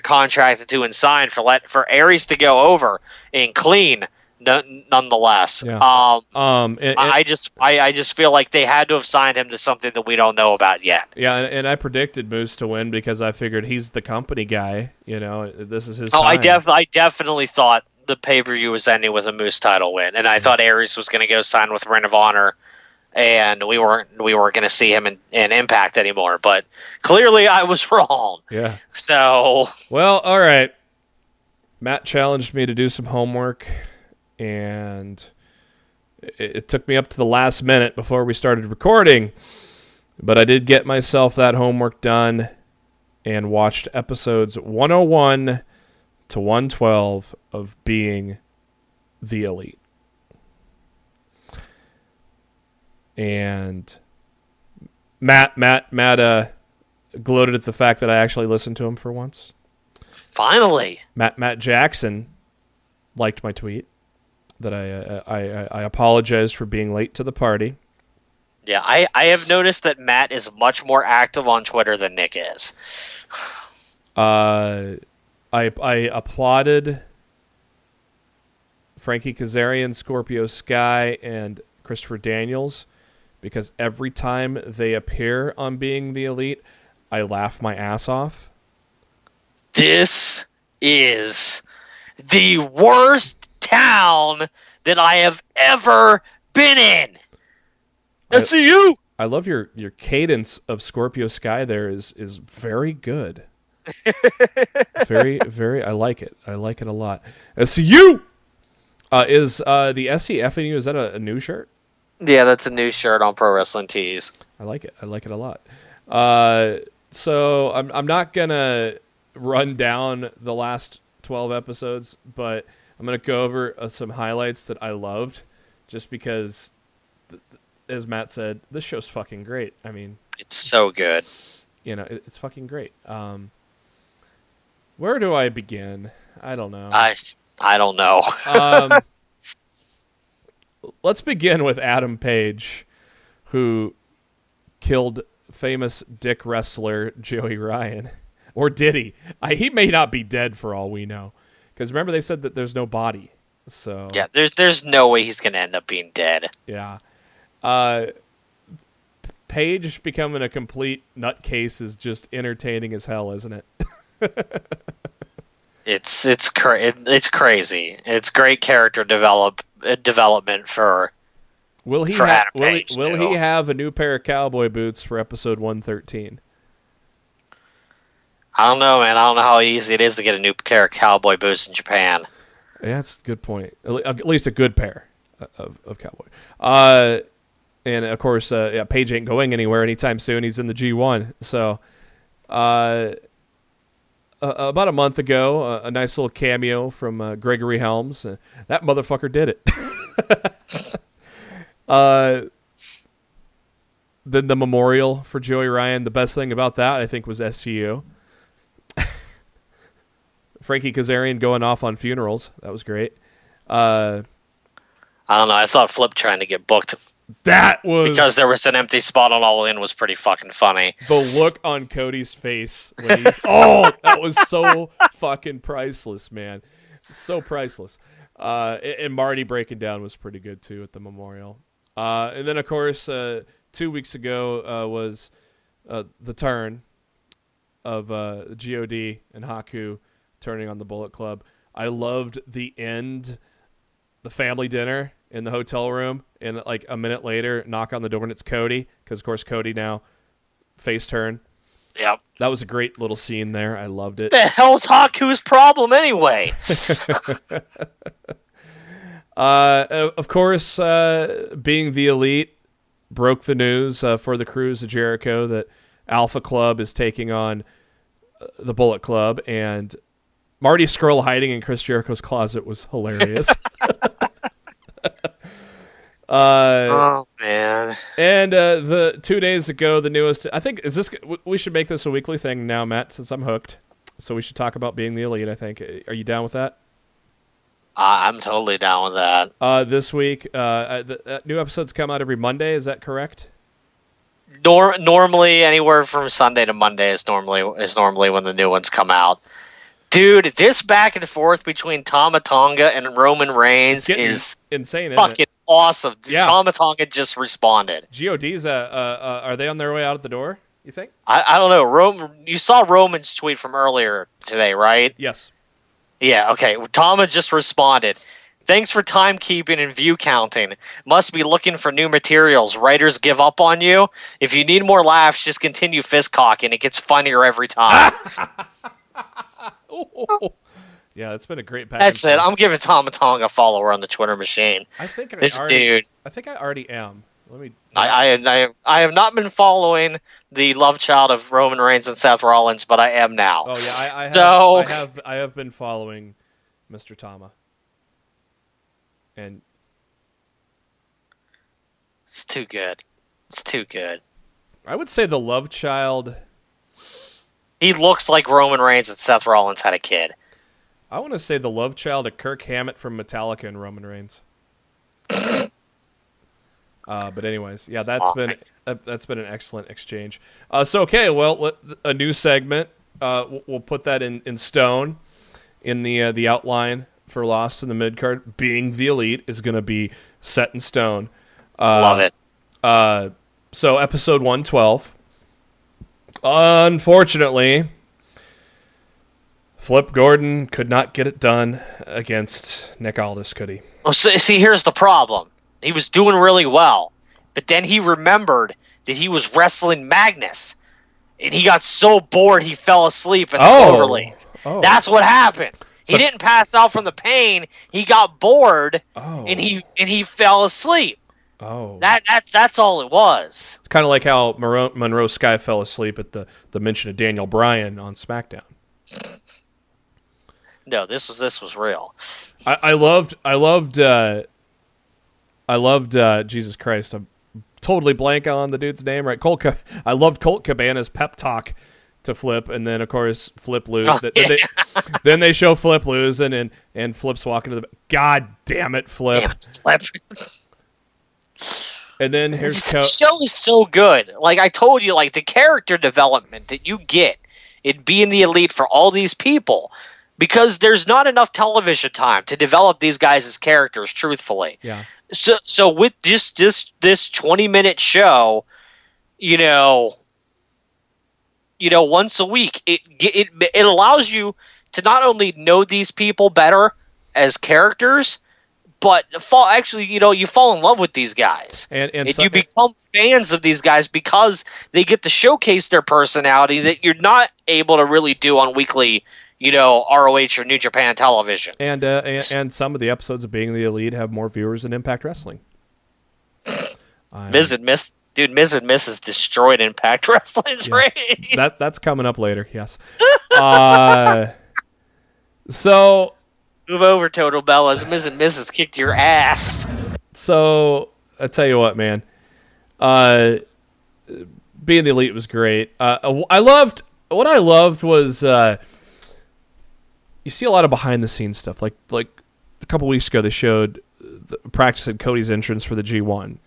contracted to and signed for Aries to go over and clean, nonetheless. Yeah. I just feel like they had to have signed him to something that we don't know about yet. Yeah, and I predicted Moose to win because I figured he's the company guy. This is his time. I definitely thought the pay-per-view was ending with a Moose title win, and I thought Aries was going to go sign with Ring of Honor, and we weren't going to see him in Impact anymore. But clearly, I was wrong. Yeah. So. Well, all right. Matt challenged me to do some homework, and it took me up to the last minute before we started recording, but I did get myself that homework done and watched episodes 101 to 112 of Being the Elite. And Matt gloated at the fact that I actually listened to him for once. Finally. Matt Jackson liked my tweet that I apologized for being late to the party. Yeah, I have noticed that Matt is much more active on Twitter than Nick is. I applauded Frankie Kazarian, Scorpio Sky, and Christopher Daniels because every time they appear on Being the Elite, I laugh my ass off. This is the worst town that I have ever been in. SCU! I love your cadence of Scorpio Sky there is very good. Very, very, I like it. I like it a lot. SCU! Is the SCFNU, is that a new shirt? Yeah, that's a new shirt on Pro Wrestling Tees. I like it. I like it a lot. So I'm not gonna run down the last 12 episodes, but I'm gonna go over some highlights that I loved, just because, as Matt said, this show's fucking great. I mean, it's so good. You know, it's fucking great. Where do I begin? I don't know. I don't know. Let's begin with Adam Page, who killed famous dick wrestler Joey Ryan. Or did he? He may not be dead for all we know. Because remember they said that there's no body. So yeah, there's no way he's going to end up being dead. Yeah. Page becoming a complete nutcase is just entertaining as hell, isn't it? It's crazy. It's great character development for. Will he have a new pair of cowboy boots for episode 113? I don't know, man. I don't know how easy it is to get a new pair of cowboy boots in Japan. Yeah, that's a good point. At least a good pair of cowboy. And of course, Page ain't going anywhere anytime soon. He's in the G1. So, about a month ago, a nice little cameo from Gregory Helms. That motherfucker did it. Then the memorial for Joey Ryan. The best thing about that, I think, was SCU. Frankie Kazarian going off on funerals. That was great. I don't know. I thought Flip trying to get booked. That was... Because there was an empty spot on All In was pretty fucking funny. The look on Cody's face when he's... Oh, that was so fucking priceless, man. So priceless. And Marty breaking down was pretty good, too, at the memorial. And then, of course, 2 weeks ago was the turn of GOD and Haku turning on the Bullet Club. I loved the end, the family dinner in the hotel room, and like a minute later, knock on the door and it's Cody, because of course Cody now face turn. Yep. That was a great little scene there. I loved it. The hell's Haku's problem anyway? Of course, Being the Elite broke the news for the Cruise of Jericho that Alpha Club is taking on the Bullet Club, and Marty Scurll hiding in Chris Jericho's closet was hilarious. Oh man! And the 2 days ago, the newest. I think we should make this a weekly thing now, Matt, since I'm hooked. So we should talk about Being the Elite. I think. Are you down with that? I'm totally down with that. This week, the new episodes come out every Monday. Is that correct? Normally, anywhere from Sunday to Monday is normally when the new ones come out. Dude, this back and forth between Tama Tonga and Roman Reigns is insane. Fucking awesome. Yeah. Tama Tonga just responded. GOD's are they on their way out of the door, you think? I don't know. You saw Roman's tweet from earlier today, right? Yes. Yeah, okay. Tama just responded. Thanks for timekeeping and view counting. Must be looking for new materials. Writers give up on you. If you need more laughs, just continue fist cocking. It gets funnier every time. Yeah, it's been a great package. That's it. I'm giving Tama Tonga a follower on the Twitter machine. I think dude. I think I already am. Let me. I have not been following the love child of Roman Reigns and Seth Rollins, but I am now. Oh yeah, I have been following Mr. Tama, and it's too good. It's too good. I would say the love child. He looks like Roman Reigns and Seth Rollins had a kid. I want to say the love child of Kirk Hammett from Metallica and Roman Reigns. But anyways, yeah, that's been an excellent exchange. A new segment. We'll put that in stone in the outline for Lost in the Midcard. Being the Elite is going to be set in stone. Love it. So episode 112. Unfortunately, Flip Gordon could not get it done against Nick Aldis, could he? Well, see, here's the problem. He was doing really well, but then he remembered that he was wrestling Magnus, and he got so bored he fell asleep at the overlay. Oh. That's what happened. He didn't pass out from the pain. He got bored, and he fell asleep. Oh, that's all it was. Kind of like how Monroe Sky fell asleep at the mention of Daniel Bryan on SmackDown. No, this was real. I loved Jesus Christ. I'm totally blank on the dude's name. Right, I loved Colt Cabana's pep talk to Flip, and then of course Flip lose. Then they show Flip losing, and Flip's walking to the. God damn it, Flip! Damn it, Flip. And then here's the show is so good. Like I told you, like the character development that you get in being the Elite for all these people, because there's not enough television time to develop these guys as characters. Truthfully, yeah. So with just this 20-minute show, once a week, it allows you to not only know these people better as characters, but you fall in love with these guys, and you become fans of these guys because they get to showcase their personality that you're not able to really do on weekly, ROH or New Japan television. And some of the episodes of Being the Elite have more viewers than Impact Wrestling. Miz and Maryse has destroyed Impact Wrestling's ratings. That's coming up later. Yes. So. Move over, Total Bellas. Miz and Maryse has kicked your ass. So, I tell you what, man. Being the Elite was great. What I loved was you see a lot of behind-the-scenes stuff. Like a couple weeks ago, they showed the practice at Cody's entrance for the G1.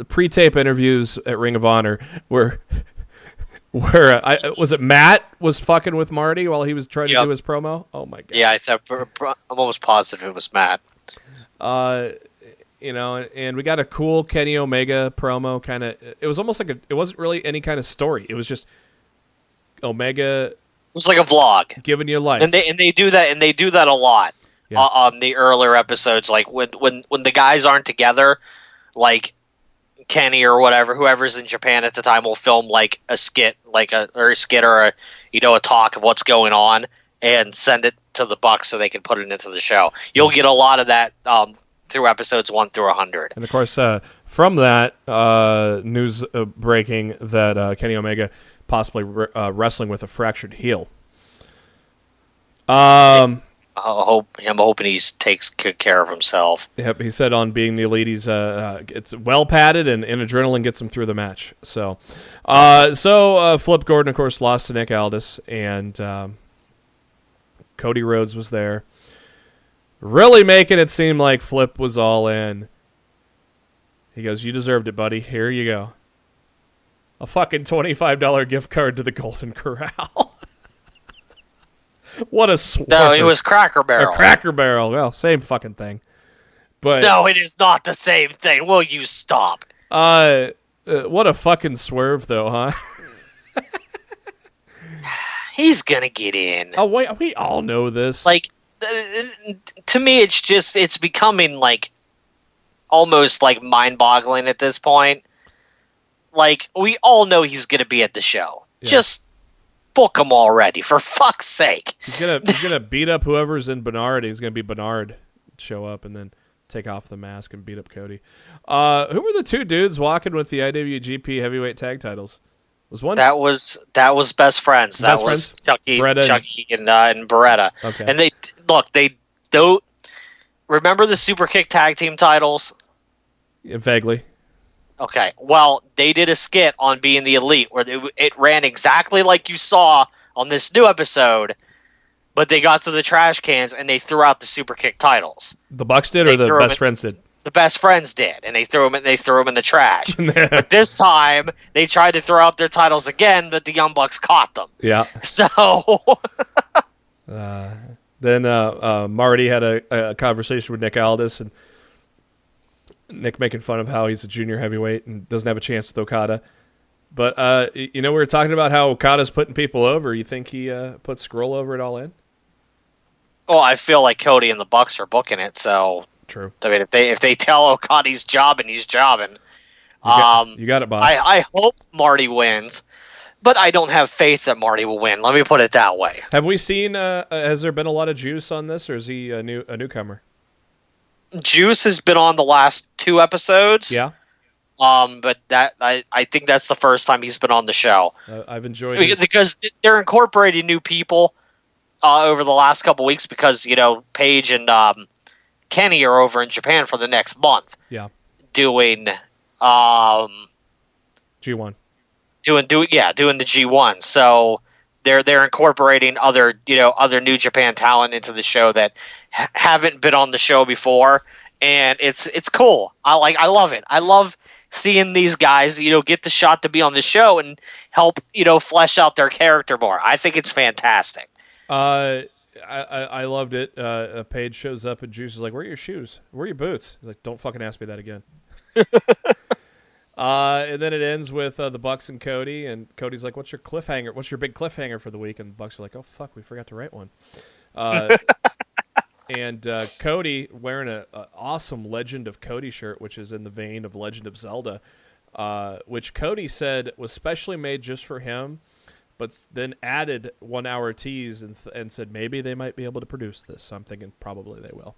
Pre-tape interviews at Ring of Honor where was it Matt was fucking with Marty while he was trying to do his promo? Oh my god! Yeah, I'm almost positive it was Matt. And we got a cool Kenny Omega promo. Kind of, it was almost like it wasn't really any kind of story. It was just Omega. It was like a vlog giving you life, and they do that a lot on the earlier episodes. Like when the guys aren't together, like Kenny or whoever's in Japan at the time will film like a skit, or a talk of what's going on and send it to the Bucks so they can put it into the show. You'll get a lot of that through episodes 1 through 100. And of course, from that news breaking that Kenny Omega possibly wrestling with a fractured heel. I'm hoping he takes good care of himself. Yep, he said on Being the Elite, he's it's well padded and adrenaline gets him through the match. So Flip Gordon, of course, lost to Nick Aldis, and Cody Rhodes was there, really making it seem like Flip was all in. He goes, "You deserved it, buddy. Here you go. A fucking $25 gift card to the Golden Corral." What a swerve. No, it was Cracker Barrel. Cracker Barrel. Well, same fucking thing. But no, it is not the same thing. Will you stop? What a fucking swerve, though, huh? He's gonna get in. Oh, wait, we all know this. Like, to me, it's becoming like almost like mind-boggling at this point. Like, we all know he's gonna be at the show. Yeah. Just book him already, for fuck's sake. He's gonna beat up whoever's in Bernard. He's gonna be Bernard, show up and then take off the mask and beat up Cody. Who were the two dudes walking with the IWGP Heavyweight Tag Titles? Was one that was Best Friends. That was Chucky and Beretta. Okay. And they don't remember the Super Kick Tag Team titles. Yeah, vaguely. Okay, well, they did a skit on Being the Elite where it ran exactly like you saw on this new episode, but they got to the trash cans and they threw out the Super Kick titles. The Bucks did, or the Best Friends did? the best friends did, and they threw him in the trash. But this time they tried to throw out their titles again, but the Young Bucks caught them. Yeah. So then Marty had a conversation with Nick Aldis, and Nick making fun of how he's a junior heavyweight and doesn't have a chance with Okada. But we were talking about how Okada's putting people over. You think he put Skrull over at All In? well, I feel like Cody and the Bucks are booking it, so True. I mean, if they tell Okada he's jobbing, he's jobbing. You got it, boss. I hope Marty wins, but I don't have faith that Marty will win. Let me put it that way. Have we seen? Has there been a lot of juice on this, or is he a newcomer? Juice has been on the last 2 episodes. Yeah. But that I think that's the first time he's been on the show. I've enjoyed because they're incorporating new people over the last couple weeks because Paige and Kenny are over in Japan for the next month. Yeah. Doing G1. doing the G1. So they're incorporating other New Japan talent into the show that haven't been on the show before, and it's cool. I love it. I love seeing these guys get the shot to be on the show and help flesh out their character more. I think it's fantastic. I loved it. Paige shows up and Juice is like, "Where are your shoes? Where are your boots?" He's like, "Don't fucking ask me that again." And then it ends with the Bucks and Cody, and Cody's like, "What's your cliffhanger? What's your big cliffhanger for the week?" And the Bucks are like, "Oh fuck, we forgot to write one." And Cody wearing an awesome Legend of Cody shirt, which is in the vein of Legend of Zelda, which Cody said was specially made just for him, but then added 1 hour tease and said maybe they might be able to produce this. So I'm thinking probably they will.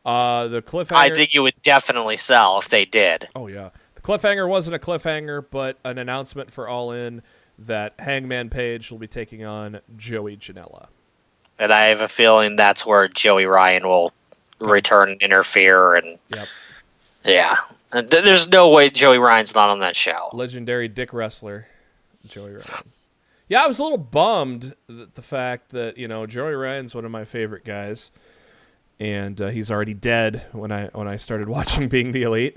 The cliffhanger. I think it would definitely sell if they did. Oh yeah. Cliffhanger wasn't a cliffhanger, but an announcement for All In that Hangman Page will be taking on Joey Janela. And I have a feeling that's where Joey Ryan will return and interfere. And yep. Yeah. There's no way Joey Ryan's not on that show. Legendary dick wrestler, Joey Ryan. Yeah, I was a little bummed the fact that, Joey Ryan's one of my favorite guys. And he's already dead when I started watching Being the Elite.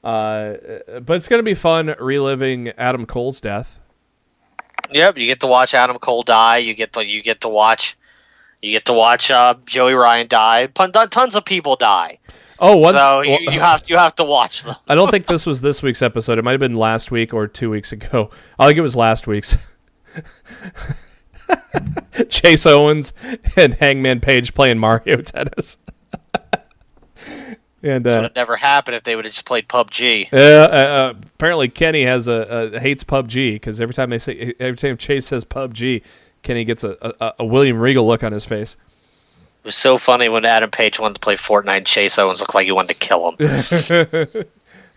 But it's going to be fun reliving Adam Cole's death. Yep, you get to watch Adam Cole die. You get to watch Joey Ryan die. Tons of people die. Oh, you have to watch them. I don't think this was this week's episode. It might have been last week or 2 weeks ago. I think it was last week's. Chase Owens and Hangman Page playing Mario Tennis. And this would have never happened if they would have just played PUBG. Apparently Kenny hates PUBG because every time Chase says PUBG, Kenny gets a William Regal look on his face. It was so funny when Adam Page wanted to play Fortnite and Chase Owens looked like he wanted to kill him.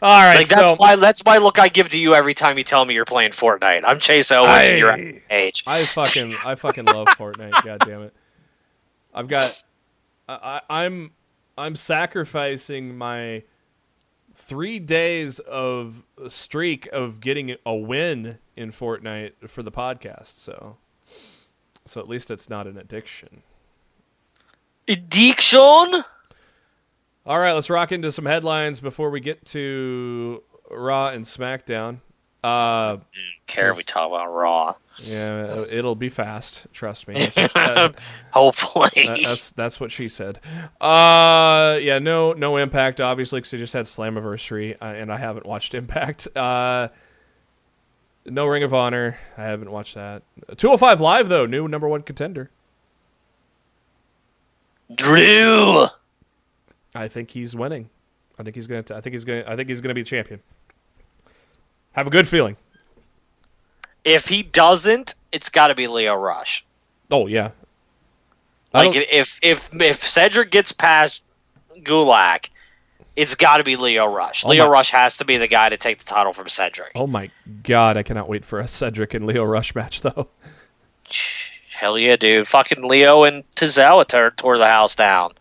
All right, that's my look I give to you every time you tell me you're playing Fortnite. I'm Chase Owens and you're Adam Page. I fucking love Fortnite. God damn it! I'm sacrificing my 3 days of streak of getting a win in Fortnite for the podcast. So at least it's not an addiction. Addiction? All right, let's rock into some headlines before we get to Raw and SmackDown. Care we talk about Raw? Yeah, it'll be fast. Trust me. Hopefully. That's what she said. Yeah, no Impact obviously because they just had Slammiversary, and I haven't watched Impact. No Ring of Honor. I haven't watched that. 205 Live though, new number 1 contender. Drew. I think he's winning. I think he's gonna be champion. Have a good feeling. If he doesn't, it's got to be Leo Rush. Oh yeah. Like if Cedric gets past Gulak, it's got to be Leo Rush. Leo Rush has to be the guy to take the title from Cedric. Oh my God, I cannot wait for a Cedric and Leo Rush match though. Hell yeah, dude! Fucking Leo and Tozawa tore the house down.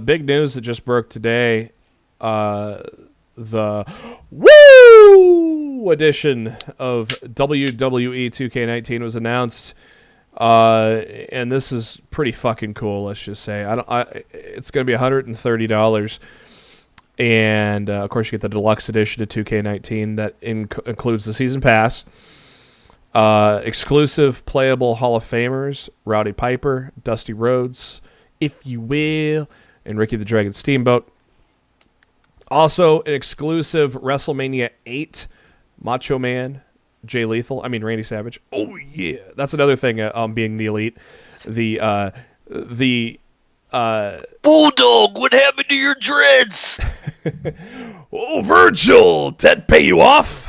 Big news that just broke today. The Woo edition of WWE 2K19 was announced. And this is pretty fucking cool. Let's just say it's going to be $130, and of course you get the deluxe edition of 2K19 that includes the season pass, exclusive playable Hall of Famers, Rowdy Piper, Dusty Rhodes, if you will, and Ricky the Dragon Steamboat. Also, an exclusive WrestleMania 8 Macho Man, Randy Savage. Oh yeah, that's another thing. Being the Elite, the Bulldog, what happened to your dreads? Oh, Virgil, Ted pay you off?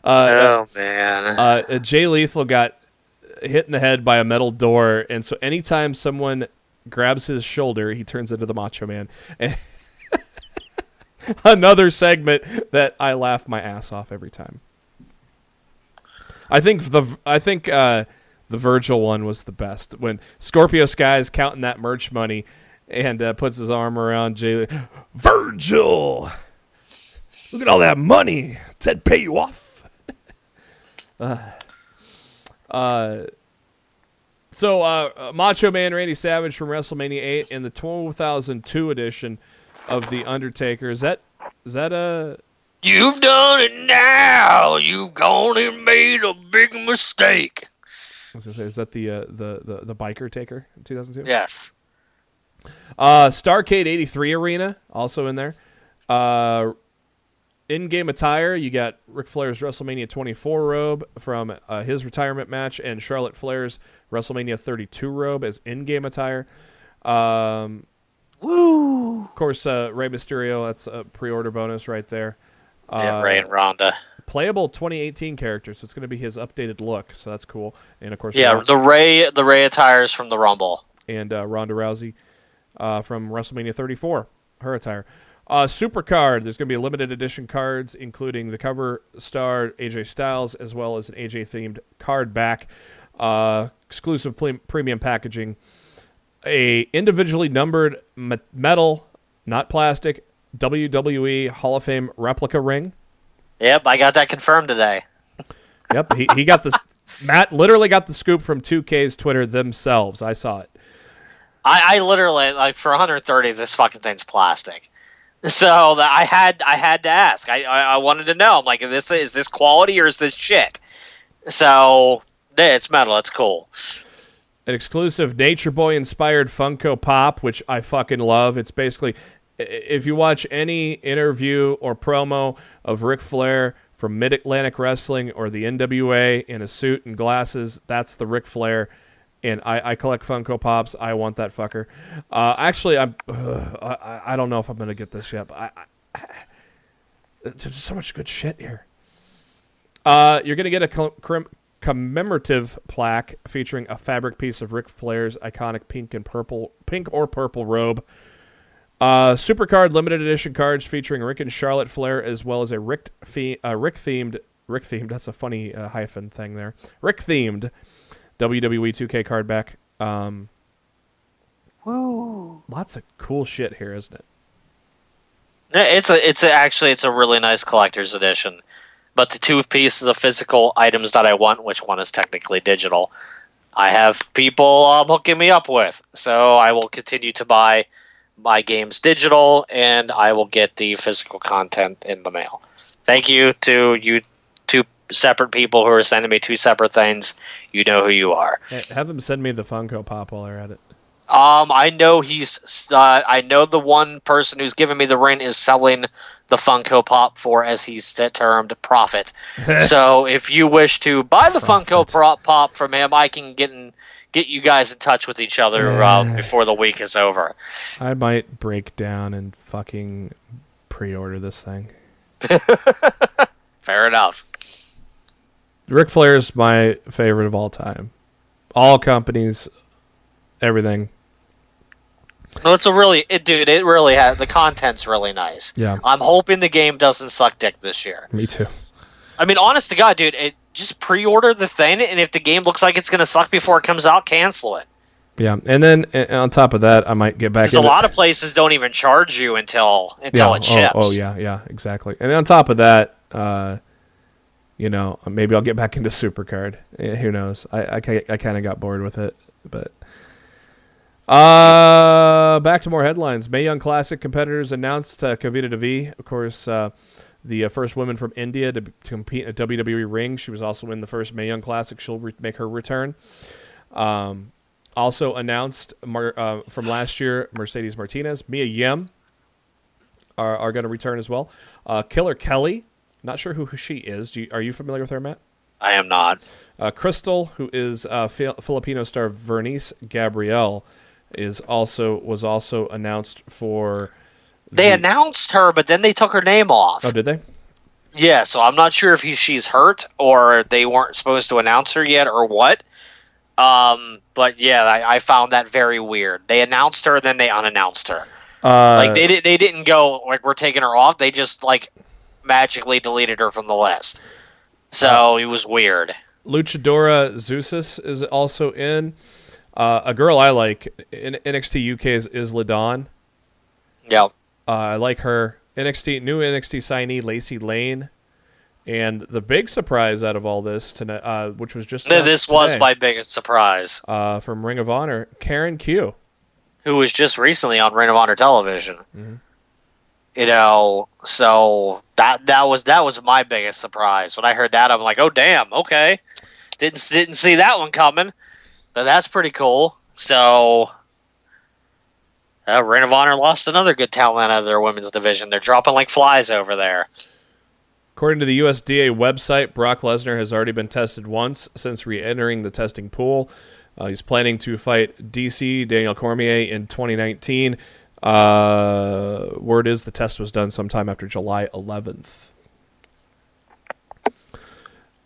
Oh man, Jay Lethal got hit in the head by a metal door, and so anytime someone grabs his shoulder, he turns into the Macho Man. Another segment that I laugh my ass off every time. I think the Virgil one was the best when Scorpio Sky's counting that merch money and puts his arm around Jay. Virgil, look at all that money. Ted pay you off. So Macho Man Randy Savage from WrestleMania 8 in the 2002 edition of The Undertaker. Is that a... You've done it now. You've gone and made a big mistake. I was gonna say, is that the biker taker in 2002? Yes. Starrcade 83 Arena also in there. In-game attire, you got Ric Flair's WrestleMania 24 robe from his retirement match, and Charlotte Flair's WrestleMania 32 robe as in-game attire. Woo! Of course, Rey Mysterio, that's a pre-order bonus right there. Yeah, Rey and Ronda. Playable 2018 characters, so it's going to be his updated look, so that's cool. And of course, yeah, the Rey attires from the Rumble, and Ronda Rousey from WrestleMania 34, her attire. Supercard, there's going to be limited edition cards, including the cover star AJ Styles, as well as an AJ themed card back. Exclusive premium packaging. A individually numbered metal, not plastic, WWE Hall of Fame replica ring. Yep, I got that confirmed today. Yep, he got this. Matt literally got the scoop from 2K's Twitter themselves. I saw it. I literally, like, for 130, this fucking thing's plastic. So I had to ask. I wanted to know. I'm like, is this quality or is this shit? So yeah, it's metal. It's cool. An exclusive Nature Boy inspired Funko Pop, which I fucking love. It's basically, if you watch any interview or promo of Ric Flair from Mid-Atlantic Wrestling or the NWA in a suit and glasses, that's the Ric Flair. And I collect Funko Pops. I want that fucker. Actually, I don't know if I'm going to get this yet. But there's so much good shit here. You're going to get a commemorative plaque featuring a fabric piece of Ric Flair's iconic pink or purple robe. Supercard limited edition cards featuring Rick and Charlotte Flair, as well as a Rick themed. That's a funny hyphen thing there. Rick themed WWE 2K card back. Woo! Lots of cool shit here, isn't it? It's a really nice collector's edition. But the two pieces of physical items that I want, which one is technically digital, I have people hooking me up with. So I will continue to buy my games digital, and I will get the physical content in the mail. Thank you to you two separate people who are sending me two separate things. You know who you are. Hey, have them send me the Funko Pop while they're at it. I know I know the one person who's giving me the ring is selling the Funko Pop for, as he's termed, profit. So if you wish to buy the Funko Pop from him, I can get you guys in touch with each other before the week is over. I might break down and fucking pre-order this thing. Fair enough. Ric Flair is my favorite of all time. All companies, everything. No, it really has, the content's really nice. Yeah. I'm hoping the game doesn't suck dick this year. Me too. I mean, honest to God, dude, just pre-order the thing, and if the game looks like it's going to suck before it comes out, cancel it. Yeah, and then on top of that, I might get back. Because a lot of places don't even charge you until it ships. Oh yeah, exactly. And on top of that, maybe I'll get back into Supercard. Who knows? I kind of got bored with it, but. Back to more headlines. Mae Young Classic competitors announced Kavita Devi, of course, the first woman from India to compete in a WWE ring. She was also in the first Mae Young Classic. She'll make her return. Also announced from last year, Mercedes Martinez, Mia Yim are going to return as well. Killer Kelly, not sure who she is. Are you familiar with her, Matt? I am not. Crystal, who is Filipino star Vernice Gabrielle, was also announced for. They announced her, but then they took her name off. Oh, did they? Yeah, so I'm not sure if she's hurt or they weren't supposed to announce her yet or what. But yeah, I found that very weird. They announced her, then they unannounced her. They didn't go like we're taking her off. They just like magically deleted her from the list. So it was weird. Luchadora Zeus is also in. A girl I like in NXT UK is Isla Dawn. Yep. I like her. New NXT signee Lacey Lane. And the big surprise out of all this, which was just this was my biggest surprise. From Ring of Honor, Karen Q. Who was just recently on Ring of Honor television. Mm-hmm. So that was my biggest surprise. When I heard that, I'm like, oh damn, okay. Didn't see that one coming. But that's pretty cool. So, Ring of Honor lost another good talent out of their women's division. They're dropping like flies over there. According to the USDA website, Brock Lesnar has already been tested once since re-entering the testing pool. He's planning to fight DC Daniel Cormier in 2019. Word is the test was done sometime after July 11th.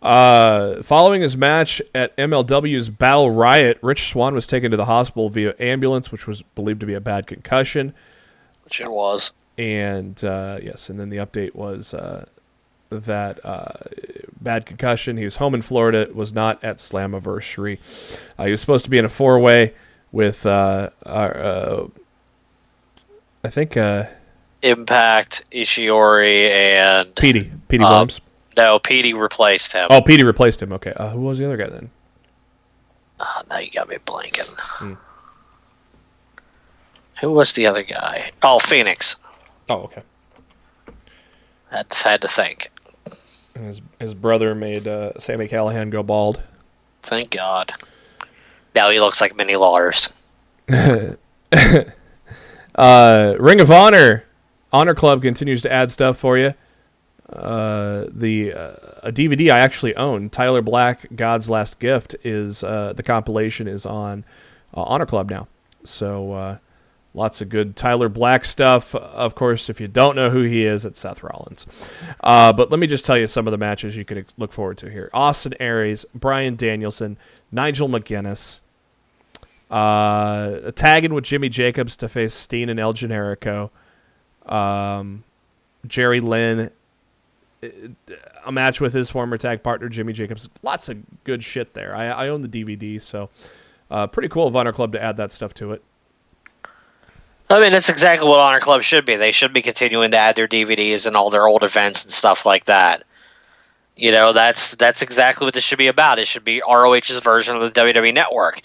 Following his match at MLW's Battle Riot, Rich Swann was taken to the hospital via ambulance, which was believed to be a bad concussion. Which it was. And yes, and then the update was that bad concussion. He was home in Florida, was not at Slammiversary. He was supposed to be in a four-way with, I think... Impact, Ishii, and... Petey Williams. No, Petey replaced him. Oh, Petey replaced him. Okay. Who was the other guy then? Now you got me blanking. Who was the other guy? Oh, Phoenix. Oh, okay. Had to think. His brother made Sami Callihan go bald. Thank God. Now he looks like Mini Lars. Ring of Honor. Honor Club continues to add stuff for you. A DVD I actually own, Tyler Black, God's Last Gift, is the compilation is on Honor Club now. So lots of good Tyler Black stuff. Of course, if you don't know who he is, it's Seth Rollins. But let me just tell you some of the matches you can look forward to here. Austin Aries, Bryan Danielson, Nigel McGuinness, tagging with Jimmy Jacobs to face Steen and El Generico, Jerry Lynn, a match with his former tag partner Jimmy Jacobs. Lots of good shit there. I own the DVD, so pretty cool of Honor Club to add that stuff to it. I mean, that's exactly what Honor Club should be. They should be continuing to add their DVDs and all their old events and stuff like that. That's exactly what this should be about. It should be ROH's version of the WWE Network.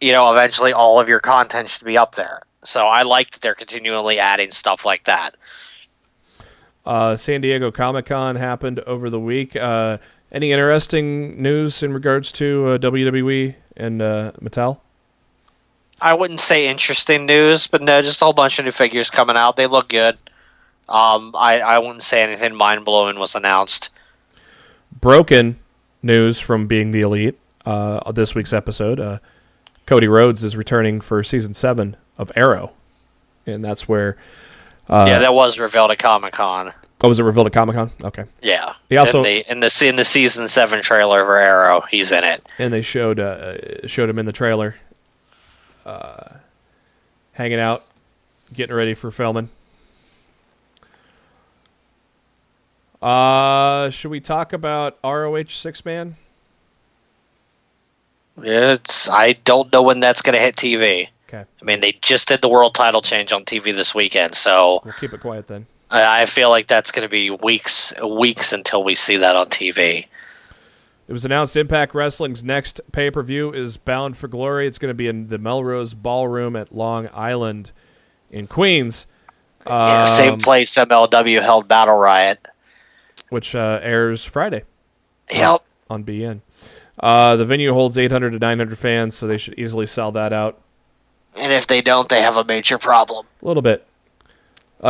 Eventually all of your content should be up there. So I like that they're continually adding stuff like that. San Diego Comic-Con happened over the week. Any interesting news in regards to WWE and Mattel? I wouldn't say interesting news, but no, just a whole bunch of new figures coming out. They look good. I wouldn't say anything mind-blowing was announced. Broken news from Being the Elite, this week's episode. Cody Rhodes is returning for Season 7 of Arrow, and that's where... that was revealed at Comic-Con. Oh, was it revealed at Comic-Con? Okay. Yeah. He also in the Season 7 trailer for Arrow, he's in it. And they showed him in the trailer, hanging out, getting ready for filming. Should we talk about ROH 6-Man? I don't know when that's going to hit TV. Okay. I mean, they just did the world title change on TV this weekend, so... We'll keep it quiet then. I feel like that's going to be weeks until we see that on TV. It was announced Impact Wrestling's next pay-per-view is Bound for Glory. It's going to be in the Melrose Ballroom at Long Island in Queens. Same place MLW held Battle Riot. Which airs Friday. Yep. On BN. The venue holds 800 to 900 fans, so they should easily sell that out. And if they don't, they have a major problem. A little bit.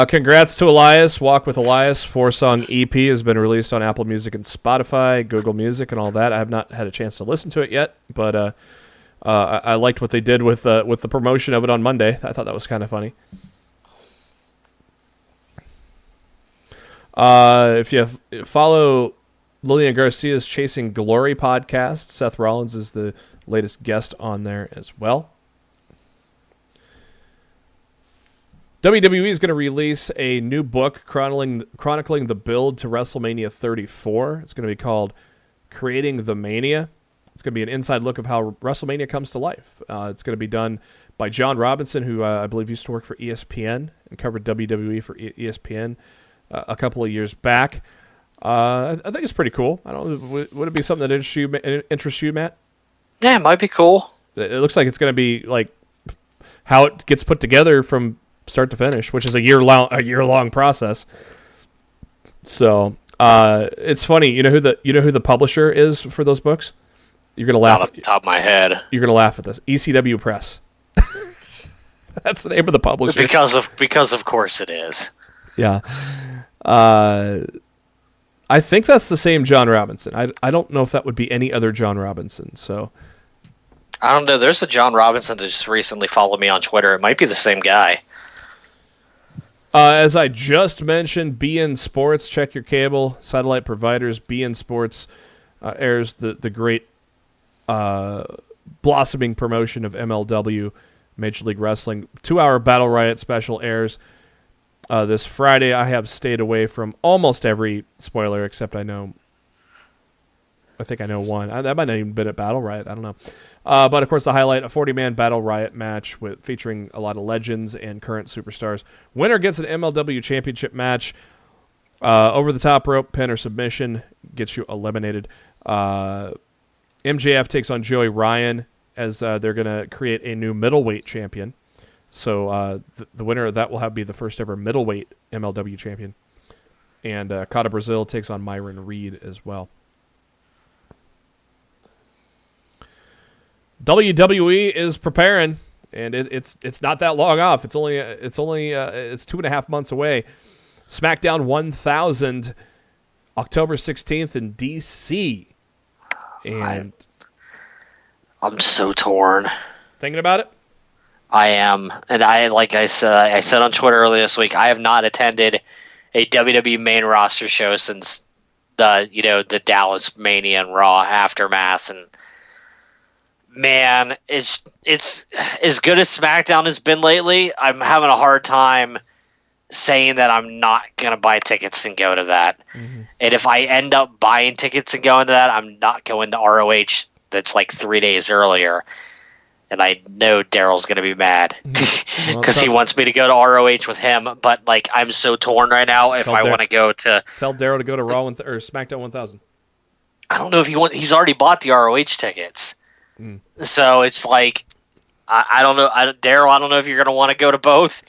Congrats to Elias. Walk with Elias, 4-song EP, has been released on Apple Music and Spotify, Google Music, and all that. I have not had a chance to listen to it yet, but I liked what they did with the promotion of it on Monday. I thought that was kind of funny. If you follow Lillian Garcia's Chasing Glory podcast, Seth Rollins is the latest guest on there as well. WWE is going to release a new book chronicling the build to WrestleMania 34. It's going to be called Creating the Mania. It's going to be an inside look of how WrestleMania comes to life. It's going to be done by John Robinson, who I believe used to work for ESPN and covered WWE for ESPN a couple of years back. I think it's pretty cool. I don't. Would it be something that interests you, Matt? Yeah, it might be cool. It looks like it's going to be like how it gets put together from start to finish, which is a year long process. So it's funny. You know who the publisher is for those books? You're gonna laugh. Not off the top of my head. You're gonna laugh at this. ECW Press. That's the name of the publisher. Because of course it is. Yeah. I think that's the same John Robinson. I don't know if that would be any other John Robinson. So I don't know. There's a John Robinson that just recently followed me on Twitter. It might be the same guy. As I just mentioned, BN Sports, check your cable satellite providers. BN Sports airs the great blossoming promotion of MLW, Major League Wrestling. 2-hour Battle Riot special airs this Friday. I have stayed away from almost every spoiler except I think I know one. That might not even been at Battle Riot. I don't know. But, of course, the highlight, a 40-man Battle Riot match featuring a lot of legends and current superstars. Winner gets an MLW Championship match. Over the top rope, pin or submission gets you eliminated. MJF takes on Joey Ryan as they're going to create a new middleweight champion. So the winner of that will be the first ever middleweight MLW champion. And Kata Brazil takes on Myron Reed as well. WWE is preparing, and it's not that long off. It's 2.5 months away. SmackDown 1000, October 16th in DC. And I'm so torn. Thinking about it? I am, and I said on Twitter earlier this week, I have not attended a WWE main roster show since the Dallas Mania and Raw Aftermath, and man, it's as good as SmackDown has been lately. I'm having a hard time saying that I'm not gonna buy tickets and go to that. Mm-hmm. And if I end up buying tickets and going to that, I'm not going to ROH. That's like 3 days earlier, and I know Daryl's gonna be mad because he wants me to go to ROH with him. But like, I'm so torn right now. If I want to go to, tell Daryl to go to Raw or SmackDown 1000. I don't know if he's already bought the ROH tickets. So it's like, I don't know, Daryl. I don't know if you're going to want to go to both,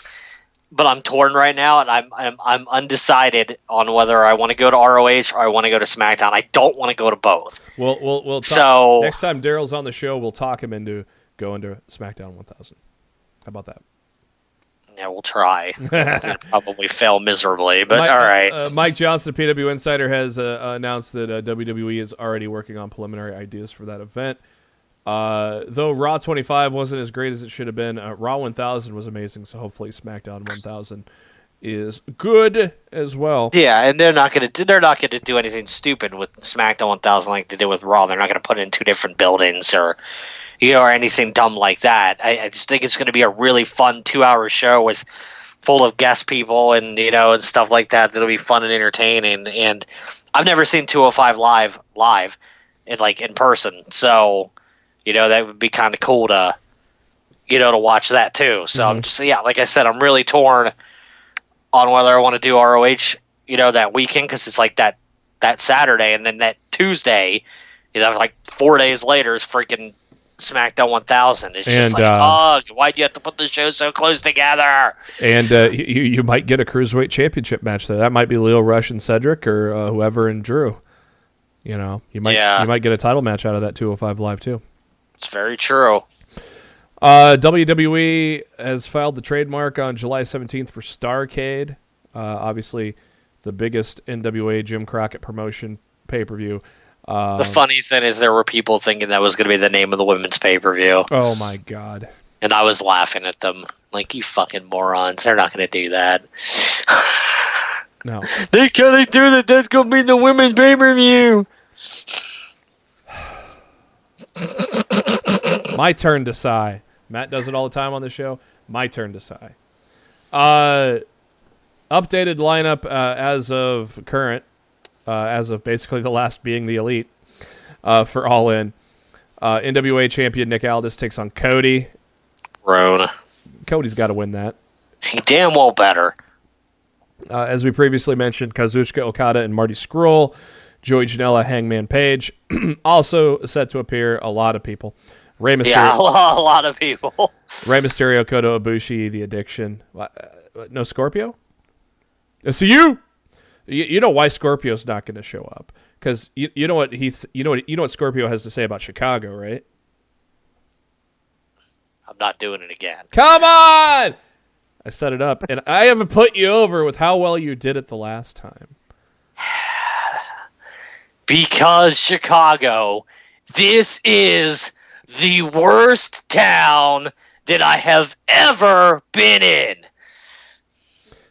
but I'm torn right now, and I'm undecided on whether I want to go to ROH or I want to go to SmackDown. I don't want to go to both. We'll talk, so next time Daryl's on the show, we'll talk him into going to SmackDown 1000. How about that? Yeah, we'll try. We'll probably fail miserably, but all right. Mike Johnson, the PW Insider, has announced that WWE is already working on preliminary ideas for that event. Though Raw 25 wasn't as great as it should have been, Raw 1000 was amazing, so hopefully SmackDown 1000 is good as well. Yeah, and they're not gonna do anything stupid with SmackDown 1000 like they did with Raw. They're not gonna put it in 2 different buildings or anything dumb like that. I just think it's gonna be a really fun 2-hour show full of guest people and and stuff like that. That'll be fun and entertaining. And I've never seen 205 live in person, so. That would be kind of cool to watch that too. So I'm just, like I said, I'm really torn. on whether I want to do ROH, that weekend, because it's like that Saturday, and then that Tuesday, like 4 days later is freaking SmackDown 1000. It's just why'd you have to put the shows so close together? And you might get a Cruiserweight Championship match there. That might be Leo Rush and Cedric, or whoever and Drew. You might get a title match out of that 205 Live too. It's very true. WWE has filed the trademark on July 17th for Starrcade. Obviously, the biggest NWA Jim Crockett promotion pay-per-view. The funny thing is there were people thinking that was going to be the name of the women's pay-per-view. Oh, my God. And I was laughing at them. Like, you fucking morons. They're not going to do that. No. They can't do that. That's going to be the women's pay-per-view. My turn to sigh. Matt does it all the time on the show. My turn to sigh. Updated lineup as of current. As of basically the last being the Elite for All In. NWA champion Nick Aldis takes on Cody. Roan. Cody's got to win that. He damn well better. As we previously mentioned, Kazuchika Okada and Marty Scurll. Joey Janela, Hangman Page. Also set to appear a lot of people. Rey Mysterio. Yeah, a lot of people. Rey Mysterio, Kota Ibushi, The Addiction. No Scorpio? SCU! You know why Scorpio's not going to show up? Because you know what Scorpio has to say about Chicago, right? I'm not doing it again. Come on! I set it up, and I haven't put you over with how well you did it the last time. Because Chicago, this is the worst town that I have ever been in.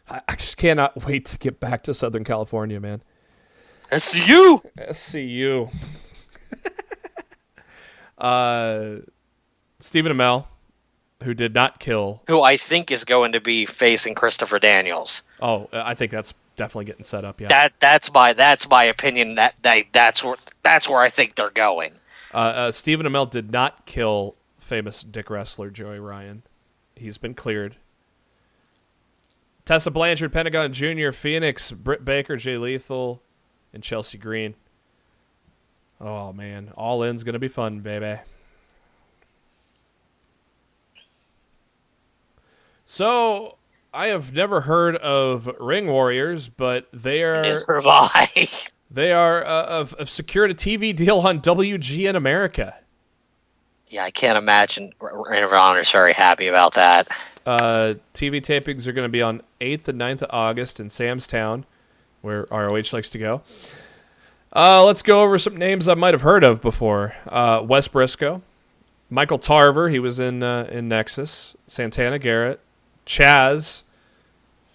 I just cannot wait to get back to Southern California, man. SCU! SCU. Stephen Amell, who did not kill... Who I think is going to be facing Christopher Daniels. Oh, I think that's definitely getting set up, yeah. That's my opinion. That's where I think they're going. Stephen Amell did not kill famous Dick wrestler Joey Ryan. He's been cleared. Tessa Blanchard, Pentagon Jr., Phoenix, Britt Baker, Jay Lethal, and Chelsea Green. Oh, man. All In's going to be fun, baby. So, I have never heard of Ring Warriors, but they are... Neither have I. They are have secured a TV deal on WGN America. Yeah, I can't imagine Ring of Honor is very happy about that. TV tapings are going to be on 8th and 9th of August in Sam's Town, where ROH likes to go. Let's go over some names I might have heard of before. Wes Briscoe, Michael Tarver, he was in Nexus, Santana Garrett, Chaz.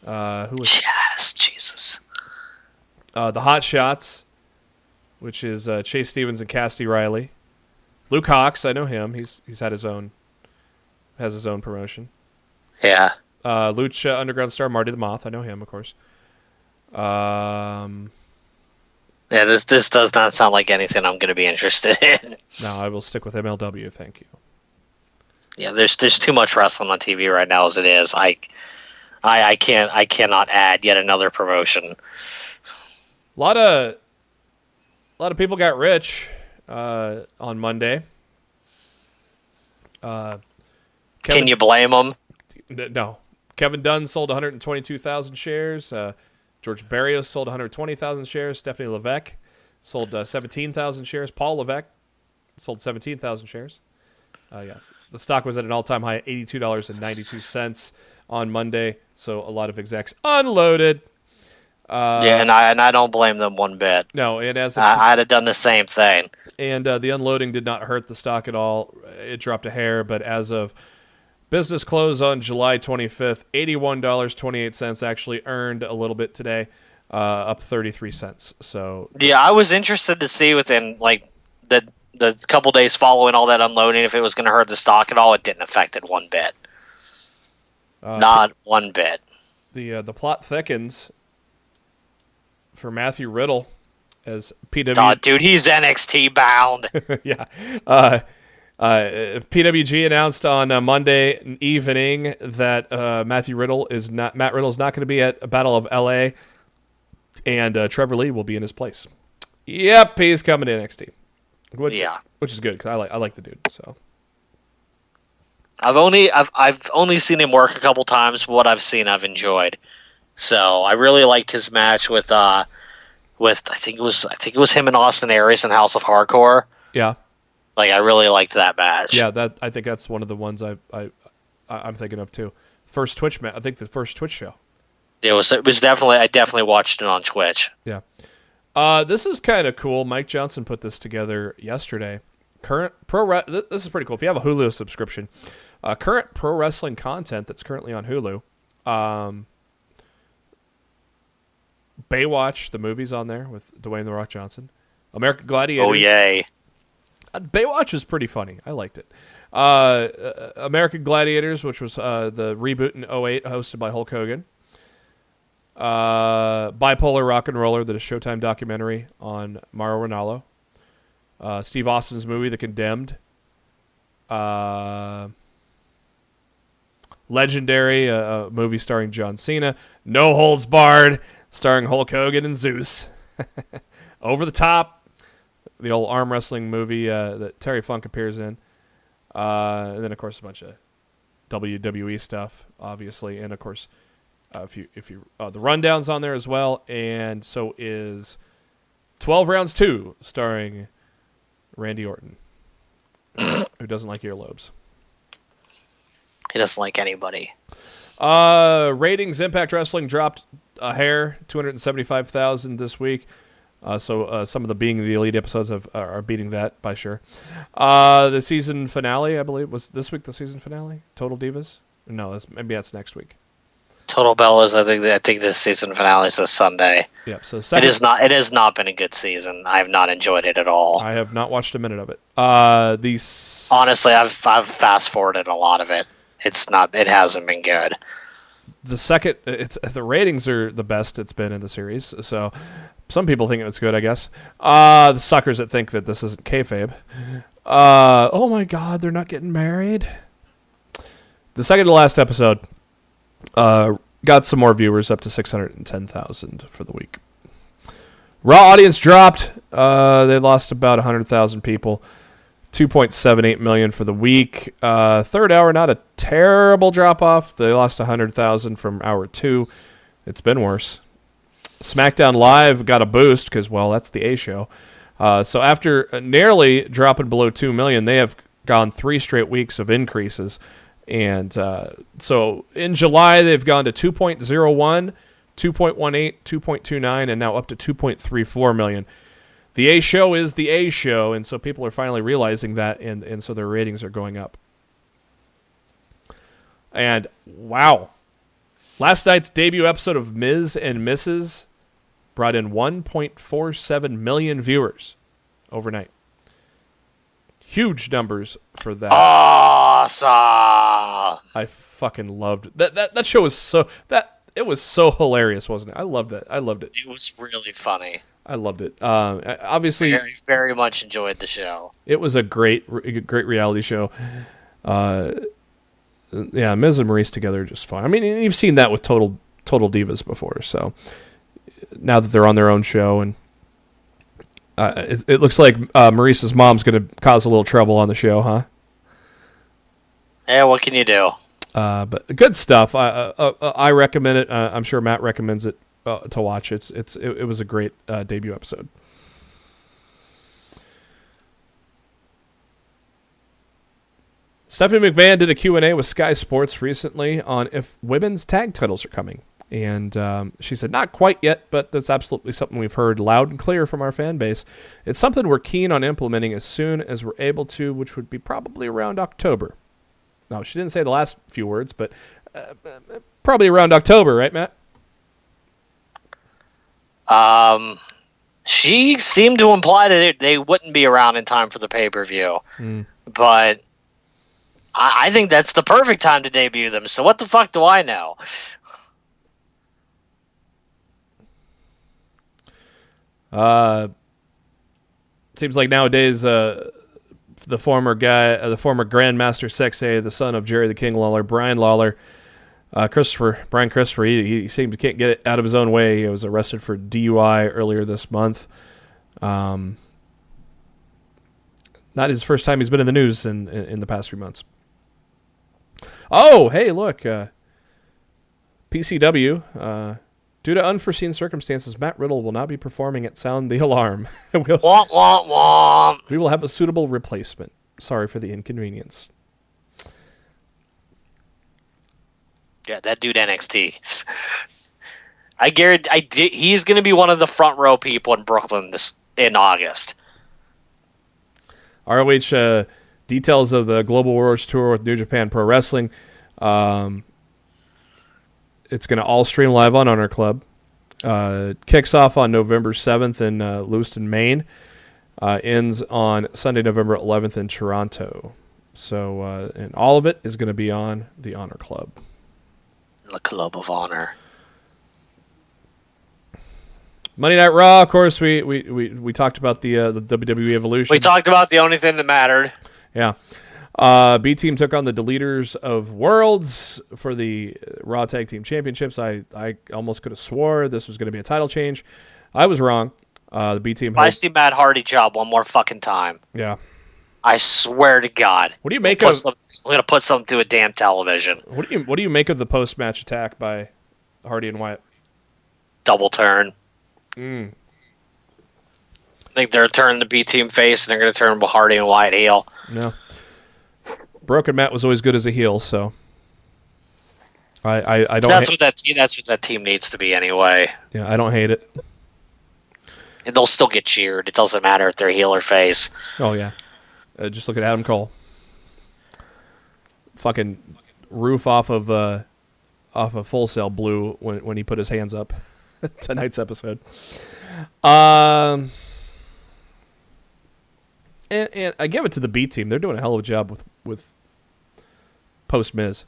Who was Chaz? Jesus. The Hot Shots, which is Chase Stevens and Cassidy Riley. Luke Hawx, I know him. Has his own promotion. Yeah. Lucha Underground star Marty the Moth. I know him, of course. Yeah, this does not sound like anything I'm going to be interested in. No, I will stick with MLW. Thank you. Yeah, there's too much wrestling on TV right now as it is. I cannot add yet another promotion. A lot of people got rich on Monday. Can you blame them? No. Kevin Dunn sold 122,000 shares. George Barrios sold 120,000 shares. Stephanie Levesque sold 17,000 shares. Paul Levesque sold 17,000 shares. Yes. The stock was at an all-time high at $82.92 on Monday, so a lot of execs unloaded. Yeah, and I don't blame them one bit. No, and I'd have done the same thing. And the unloading did not hurt the stock at all. It dropped a hair, but as of business close on July 25th, $81.28 actually earned a little bit today, up 33 cents. So yeah, I was interested to see within like the couple days following all that unloading if it was going to hurt the stock at all. It didn't affect it one bit. Not one bit. The plot thickens for Matthew Riddle as PW. Dude, he's NXT bound. Yeah. PWG announced on Monday evening that Matt Riddle is not going to be at Battle of LA, and Trevor Lee will be in his place. Yep, he's coming to NXT. Which is good because I like the dude. So I've only seen him work a couple times. What I've seen, I've enjoyed. So I really liked his match with I think it was him and Austin Aries in House of Hardcore. Yeah, like I really liked that match. Yeah, I think that's one of the ones I'm thinking of too. First Twitch match. I think the first Twitch show. It was definitely. I definitely watched it on Twitch. Yeah. This is kind of cool. Mike Johnson put this together yesterday. This is pretty cool. If you have a Hulu subscription, current pro wrestling content that's currently on Hulu. Baywatch, the movie's on there with Dwayne "The Rock" Johnson. American Gladiators. Oh yay! Baywatch was pretty funny. I liked it. American Gladiators, which was the reboot in 2008, hosted by Hulk Hogan. Bipolar Rock and Roller, the Showtime documentary on Mauro Ranallo. Steve Austin's movie, The Condemned. Legendary, a movie starring John Cena. No Holds Barred, starring Hulk Hogan and Zeus. Over the Top, the old arm wrestling movie that Terry Funk appears in. And then, of course, a bunch of WWE stuff, obviously. And, of course, if you the Rundown's on there as well. And so is 12 Rounds 2, starring Randy Orton, who doesn't like earlobes. He doesn't like anybody. Ratings, Impact Wrestling dropped a hair, 275,000 this week. So some of the Being the Elite episodes are beating that by sure. The season finale, I believe, was this week. The season finale, Total Divas. No, maybe that's next week. Total Bellas. I think this season finale is this Sunday. Yeah. So it has not been a good season. I have not enjoyed it at all. I have not watched a minute of it. Honestly, I've fast forwarded a lot of it. It hasn't been good. The ratings are the best it's been in the series. So some people think it's good, I guess. The suckers that think that this isn't kayfabe. Oh my God, they're not getting married. The second to last episode got some more viewers, up to 610,000 for the week. Raw audience dropped. They lost about 100,000 people. 2.78 million for the week. Third hour, not a terrible drop-off. They lost 100,000 from hour 2. It's been worse. SmackDown Live got a boost because, well, that's the A show. So after nearly dropping below 2 million, they have gone 3 straight weeks of increases. And so in July, they've gone to 2.01, 2.18, 2.29, and now up to 2.34 million. The A show is the A show, and so people are finally realizing that, and so their ratings are going up. And, wow. Last night's debut episode of Miz and Mrs. brought in 1.47 million viewers overnight. Huge numbers for that. Awesome! I fucking loved it. That show was it was so hilarious, wasn't it? I loved that. I loved it. It was really funny. I loved it. Obviously, very, very much enjoyed the show. It was a great reality show. Yeah, Miz and Maryse together are just fun. I mean, you've seen that with Total Divas before. So now that they're on their own show, and it looks like Maryse's mom's going to cause a little trouble on the show, huh? Yeah, what can you do? But good stuff. I recommend it. I'm sure Matt recommends it to watch. It was a great debut episode. Stephanie McMahon did a Q&A with Sky Sports recently on if women's tag titles are coming. And she said, not quite yet, but that's absolutely something we've heard loud and clear from our fan base. It's something we're keen on implementing as soon as we're able to, which would be probably around October. No, she didn't say the last few words, but probably around October, right, Matt? She seemed to imply that they wouldn't be around in time for the pay-per-view. But I think that's the perfect time to debut them, so what the fuck do I know? Seems like nowadays the the former guy, the former Grandmaster Sexay, the son of Jerry the King Lawler, Brian Lawler. Brian Christopher, he seemed to can't get it out of his own way. He was arrested for DUI earlier this month. Not his first time he's been in the news in the past few months. Oh, hey, look. PCW. Due to unforeseen circumstances, Matt Riddle will not be performing at Sound the Alarm. Womp, womp, womp. We will have a suitable replacement. Sorry for the inconvenience. Yeah, that dude NXT. I guarantee he's going to be one of the front row people in Brooklyn in August. ROH details of the Global Wars Tour with New Japan Pro Wrestling. It's going to all stream live on Honor Club. Kicks off on November 7th in Lewiston, Maine. Ends on Sunday, November 11th in Toronto. So, and all of it is going to be on the Honor Club. The Club of Honor. Monday Night Raw, of course, we talked about the WWE Evolution. We talked about the only thing that mattered. Yeah. B Team took on the Deleters of Worlds for the Raw Tag Team Championships. I almost could have swore this was going to be a title change. I was wrong. The B Team. I see Matt Hardy job one more fucking time. Yeah. I swear to God. What do you make of? I'm gonna put something to a damn television. What do you make of the post match attack by Hardy and Wyatt? Double turn. I think they're turning the B Team face, and they're gonna turn Hardy and Wyatt heel. No. Broken Matt was always good as a heel, so I don't. That's what that team needs to be anyway. Yeah, I don't hate it. And they'll still get cheered. It doesn't matter if they're heel or face. Oh yeah. Just look at Adam Cole. Fucking roof off of Full Sail blew when he put his hands up. Tonight's episode. And I give it to the B Team. They're doing a hell of a job with post Miz.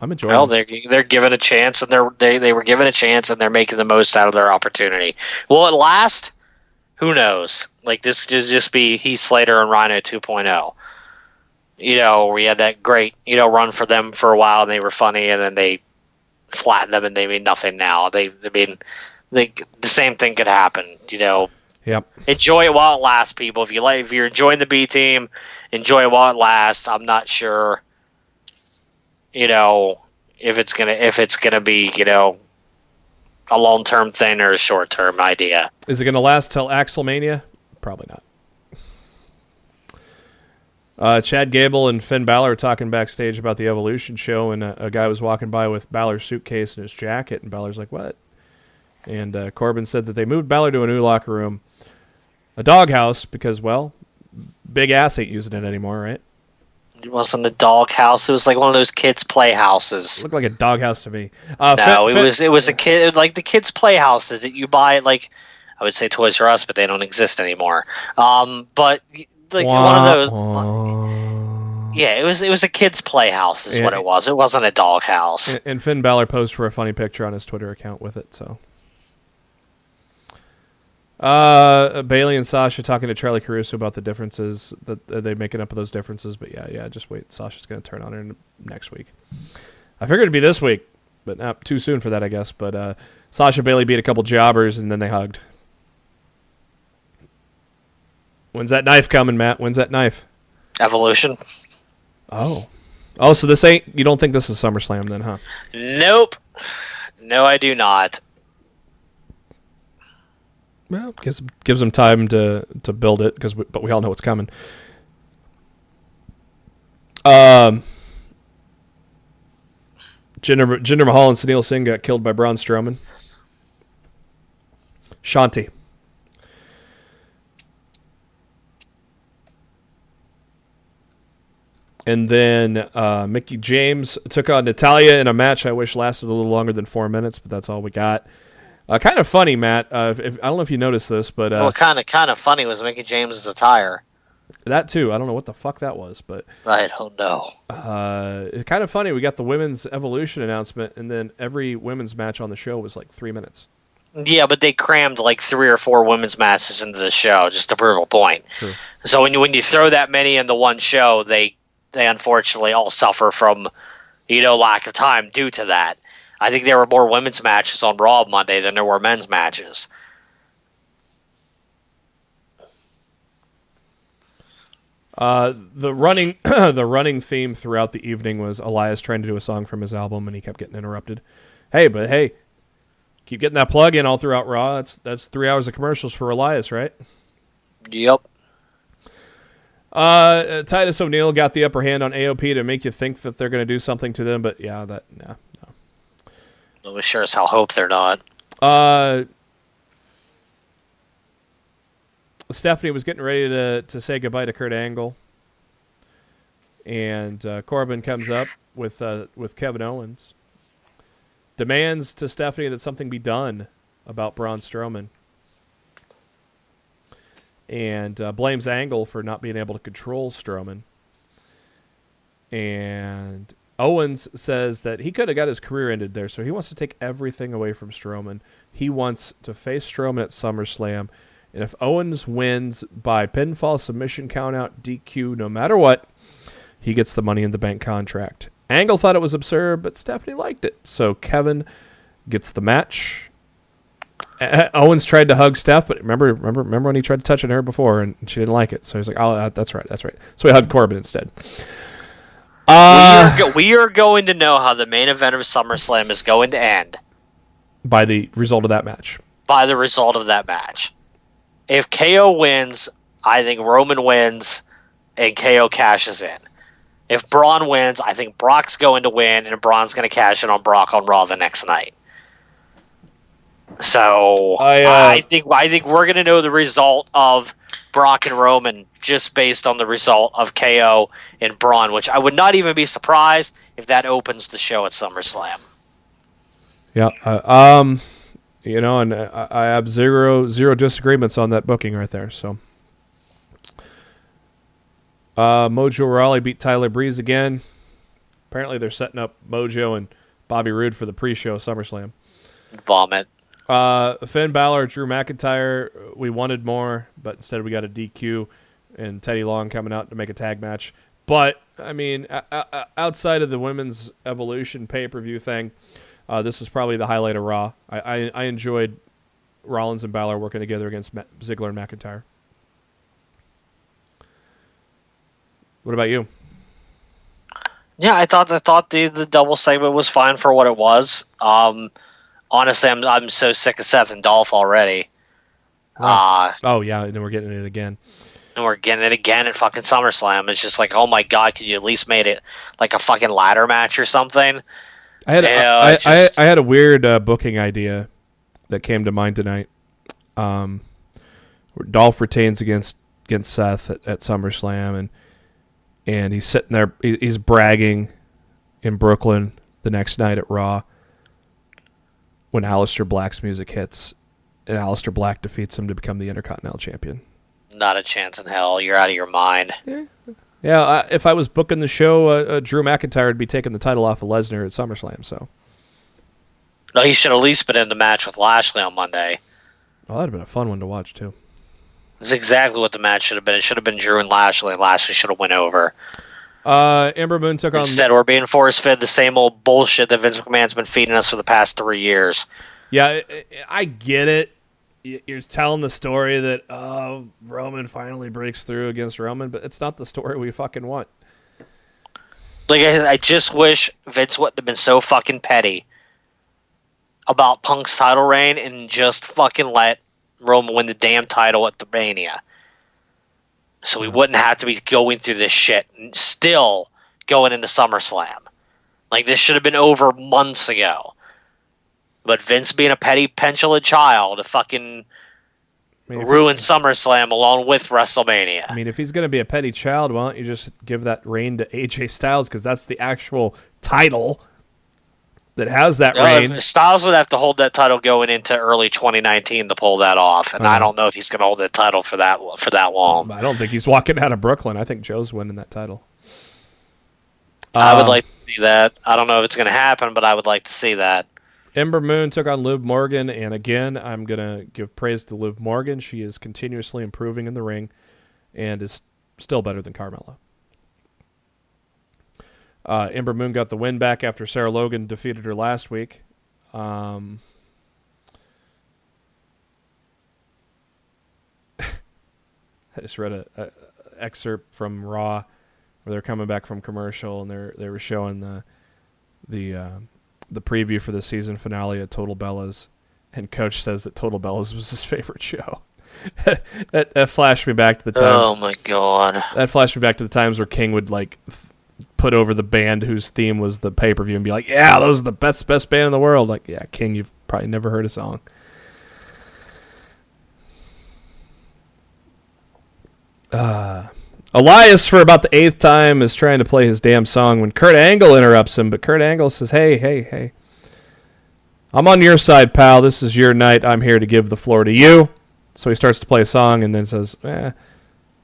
I'm enjoying. Well, they're given a chance, and they were given a chance, and they're making the most out of their opportunity. Will it last? Who knows? Like, this could just be Heath Slater and Rhino 2.0. You know, we had that great, run for them for a while, and they were funny, and then they flattened them, and they mean nothing now. The same thing could happen. Yep. Enjoy it while it lasts, people. If you're enjoying the B Team, enjoy it while it lasts. I'm not sure, if it's gonna be, a long-term thing or a short-term idea. Is it going to last till Axelmania? Probably not. Chad Gable and Finn Balor are talking backstage about the Evolution show, and a guy was walking by with Balor's suitcase and his jacket, and Balor's like, what? And Corbin said that they moved Balor to a new locker room, a doghouse, because, well, Big Ass ain't using it anymore, right? It wasn't a doghouse. It was like one of those kids' playhouses. It looked like a doghouse to me. It was a kid, like the kids' playhouses that you buy at, like, I would say Toys R Us, but they don't exist anymore. But like one of those. Yeah, it was a kids' playhouse is what it was. It wasn't a doghouse. And Finn Balor posed for a funny picture on his Twitter account with it. So. Bailey and Sasha talking to Charlie Caruso about the differences that they're making up of those differences, but yeah, just wait. Sasha's going to turn on her next week. I figured it'd be this week, but not too soon for that, I guess. But Sasha Bailey beat a couple jobbers, and then they hugged. When's that knife coming, Matt? When's that knife? Evolution. Oh, so this ain't. You don't think this is SummerSlam then, huh? Nope. No, I do not. Well, gives them time to build it, but we all know what's coming. Jinder Mahal and Sunil Singh got killed by Braun Strowman. Shanti. And then Mickie James took on Natalya in a match I wish lasted a little longer than 4 minutes, but that's all we got. Kind of funny, Matt. I don't know if you noticed this, but kind of funny was Mickie James' attire. That too. I don't know what the fuck that was, but I don't know. Kind of funny. We got the women's Evolution announcement, and then every women's match on the show was like 3 minutes. Yeah, but they crammed like 3 or 4 women's matches into the show just to prove a point. True. So when you throw that many into one show, they unfortunately all suffer from, lack of time due to that. I think there were more women's matches on Raw Monday than there were men's matches. The running theme throughout the evening was Elias trying to do a song from his album, and he kept getting interrupted. Hey, keep getting that plug in all throughout Raw. That's 3 hours of commercials for Elias, right? Yep. Titus O'Neil got the upper hand on AOP to make you think that they're going to do something to them, but yeah, no. Well, we sure as hell hope they're not. Stephanie was getting ready to say goodbye to Kurt Angle, and Corbin comes up with Kevin Owens, demands to Stephanie that something be done about Braun Strowman, and blames Angle for not being able to control Strowman. And Owens says that he could have got his career ended there, so he wants to take everything away from Strowman. He wants to face Strowman at SummerSlam. And if Owens wins by pinfall, submission, countout, DQ, no matter what, he gets the Money in the Bank contract. Angle thought it was absurd, but Stephanie liked it. So Kevin gets the match. Owens tried to hug Steph, but remember when he tried touching her before and she didn't like it. So he's like, "Oh, that's right." So he hugged Corbin instead. We are going to know how the main event of SummerSlam is going to end by the result of that match. If KO wins, I think Roman wins and KO cashes in. If Braun wins, I think Brock's going to win and Braun's going to cash in on Brock on Raw the next night. So I think we're going to know the result of Brock and Roman just based on the result of KO and Braun, which I would not even be surprised if that opens the show at SummerSlam. Yeah. And I have zero disagreements on that booking right there. So, Mojo Rawley beat Tyler Breeze again. Apparently, they're setting up Mojo and Bobby Roode for the pre-show SummerSlam. Vomit. Finn Balor, Drew McIntyre. We wanted more, but instead we got a DQ and Teddy Long coming out to make a tag match. But I mean, outside of the women's Evolution pay-per-view thing. This is probably the highlight of Raw. I enjoyed Rollins and Balor working together against Ziggler and McIntyre. What about you? Yeah, I thought the double segment was fine for what it was. Honestly, I'm so sick of Seth and Dolph already. Oh yeah, and then we're getting it again. And we're getting it again at fucking SummerSlam. It's just like, oh my god, could you at least made it like a fucking ladder match or something? I had a weird booking idea that came to mind tonight. Dolph retains against Seth at SummerSlam, and he's sitting there. He's bragging in Brooklyn the next night at Raw when Aleister Black's music hits, and Aleister Black defeats him to become the Intercontinental Champion. Not a chance in hell. You're out of your mind. Yeah, if I was booking the show, Drew McIntyre would be taking the title off of Lesnar at SummerSlam. So, no, he should at least been in the match with Lashley on Monday. Oh, that'd have been a fun one to watch too. That's exactly what the match should have been. It should have been Drew and Lashley. Lashley should have went over. Ember Moon took on. Instead, we're being force-fed the same old bullshit that Vince McMahon's been feeding us for the past 3 years. Yeah, I get it. You're telling the story that Roman finally breaks through against Roman, but it's not the story we fucking want. Like, I just wish Vince wouldn't have been so fucking petty about Punk's title reign and just fucking let Roman win the damn title at the Mania. So we wouldn't have to be going through this shit and still going into SummerSlam. Like, this should have been over months ago. But Vince being a petty, petulant child to fucking ruin SummerSlam along with WrestleMania. I mean, if he's going to be a petty child, why don't you just give that reign to AJ Styles? Because that's the actual title that has that reign. Styles would have to hold that title going into early 2019 to pull that off. And I don't know if he's going to hold that title for that long. I don't think he's walking out of Brooklyn. I think Joe's winning that title. I would like to see that. I don't know if it's going to happen, but I would like to see that. Ember Moon took on Liv Morgan, and again, I'm going to give praise to Liv Morgan. She is continuously improving in the ring and is still better than Carmella. Ember Moon got the win back after Sarah Logan defeated her last week. I just read a excerpt from Raw where they're coming back from commercial, and they were showing the preview for the season finale of Total Bellas, and Coach says that Total Bellas was his favorite show. that flashed me back to the time. Oh my god! That flashed me back to the times where King would like put over the band whose theme was the pay-per-view and be like, "Yeah, those are the best band in the world." Like, yeah, King, you've probably never heard a song. Elias, for about the 8th time, is trying to play his damn song when Kurt Angle interrupts him, but Kurt Angle says, hey, I'm on your side, pal. This is your night. I'm here to give the floor to you. So he starts to play a song and then says,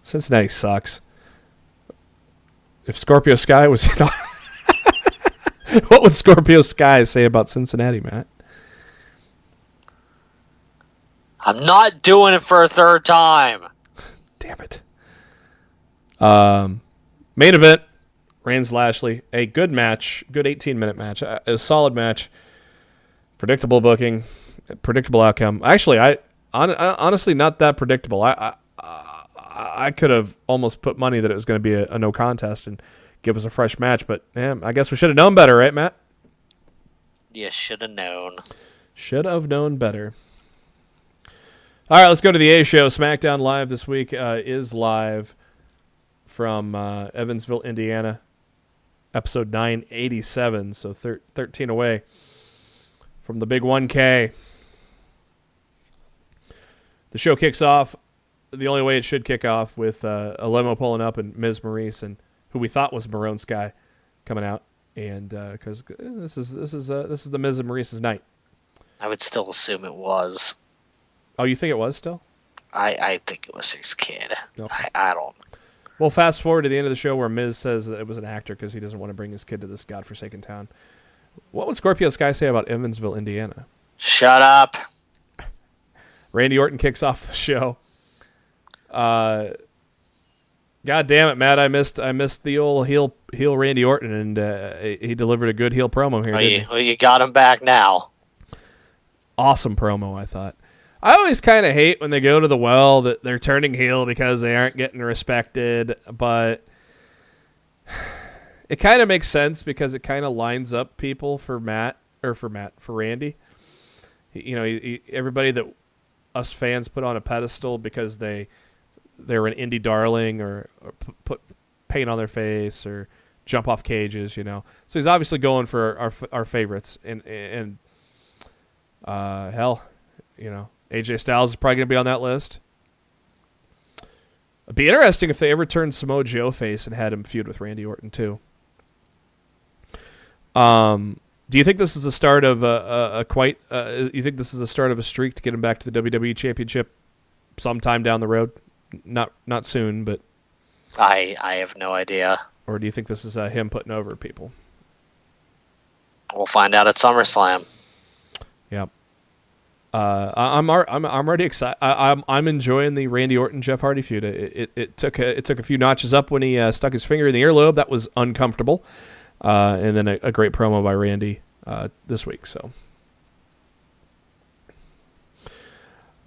Cincinnati sucks. If Scorpio Sky was... What would Scorpio Sky say about Cincinnati, Matt? I'm not doing it for a third time. Damn it. Main event, Reigns Lashley, a good match, good 18-minute match, a solid match, predictable booking, predictable outcome. Actually, I honestly not that predictable. I could have almost put money that it was going to be a no contest and give us a fresh match, but man, I guess we should have known better, right, Matt? You should have known. Should have known better. All right, let's go to the A show. SmackDown Live this week is live from Evansville, Indiana, episode 987, so 13 away from the big 1K. The show kicks off the only way it should kick off with a limo pulling up and Miz Maryse, and who we thought was Maroon Sky, coming out, and because this is the Miz and Maryse's night. I would still assume it was. Oh, you think it was still? I think it was his kid. Okay. I don't. Well, fast forward to the end of the show where Miz says that it was an actor because he doesn't want to bring his kid to this godforsaken town. What would Scorpio Sky say about Evansville, Indiana? Shut up. Randy Orton kicks off the show. God damn it, Matt! I missed the old heel Randy Orton, and he delivered a good heel promo here. You got him back now. Awesome promo, I thought. I always kind of hate when they go to the well that they're turning heel because they aren't getting respected, but it kind of makes sense because it kind of lines up people for Randy. Everybody that us fans put on a pedestal because they were an indie darling or put paint on their face or jump off cages, So he's obviously going for our favorites, and hell, AJ Styles is probably going to be on that list. It'd be interesting if they ever turned Samoa Joe face and had him feud with Randy Orton too. Do you think this is the start of you think this is the start of a streak to get him back to the WWE Championship sometime down the road? Not soon, but I have no idea. Or do you think this is him putting over people? We'll find out at SummerSlam. Yep. I'm already excited. I'm enjoying the Randy Orton Jeff Hardy feud. It took a few notches up when he stuck his finger in the earlobe. That was uncomfortable. And then a great promo by Randy this week. So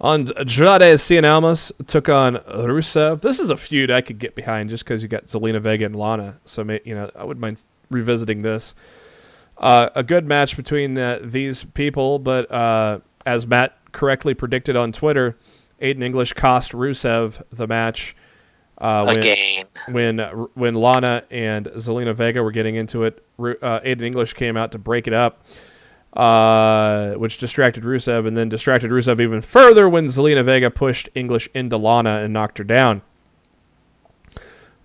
Andrade Cien Almas took on Rusev. This is a feud I could get behind just because you got Zelina Vega and Lana. So I wouldn't mind revisiting this. A good match between these people, but as Matt correctly predicted on Twitter, Aiden English cost Rusev the match again. When Lana and Zelina Vega were getting into it. Aiden English came out to break it up, which distracted Rusev, and then distracted Rusev even further when Zelina Vega pushed English into Lana and knocked her down.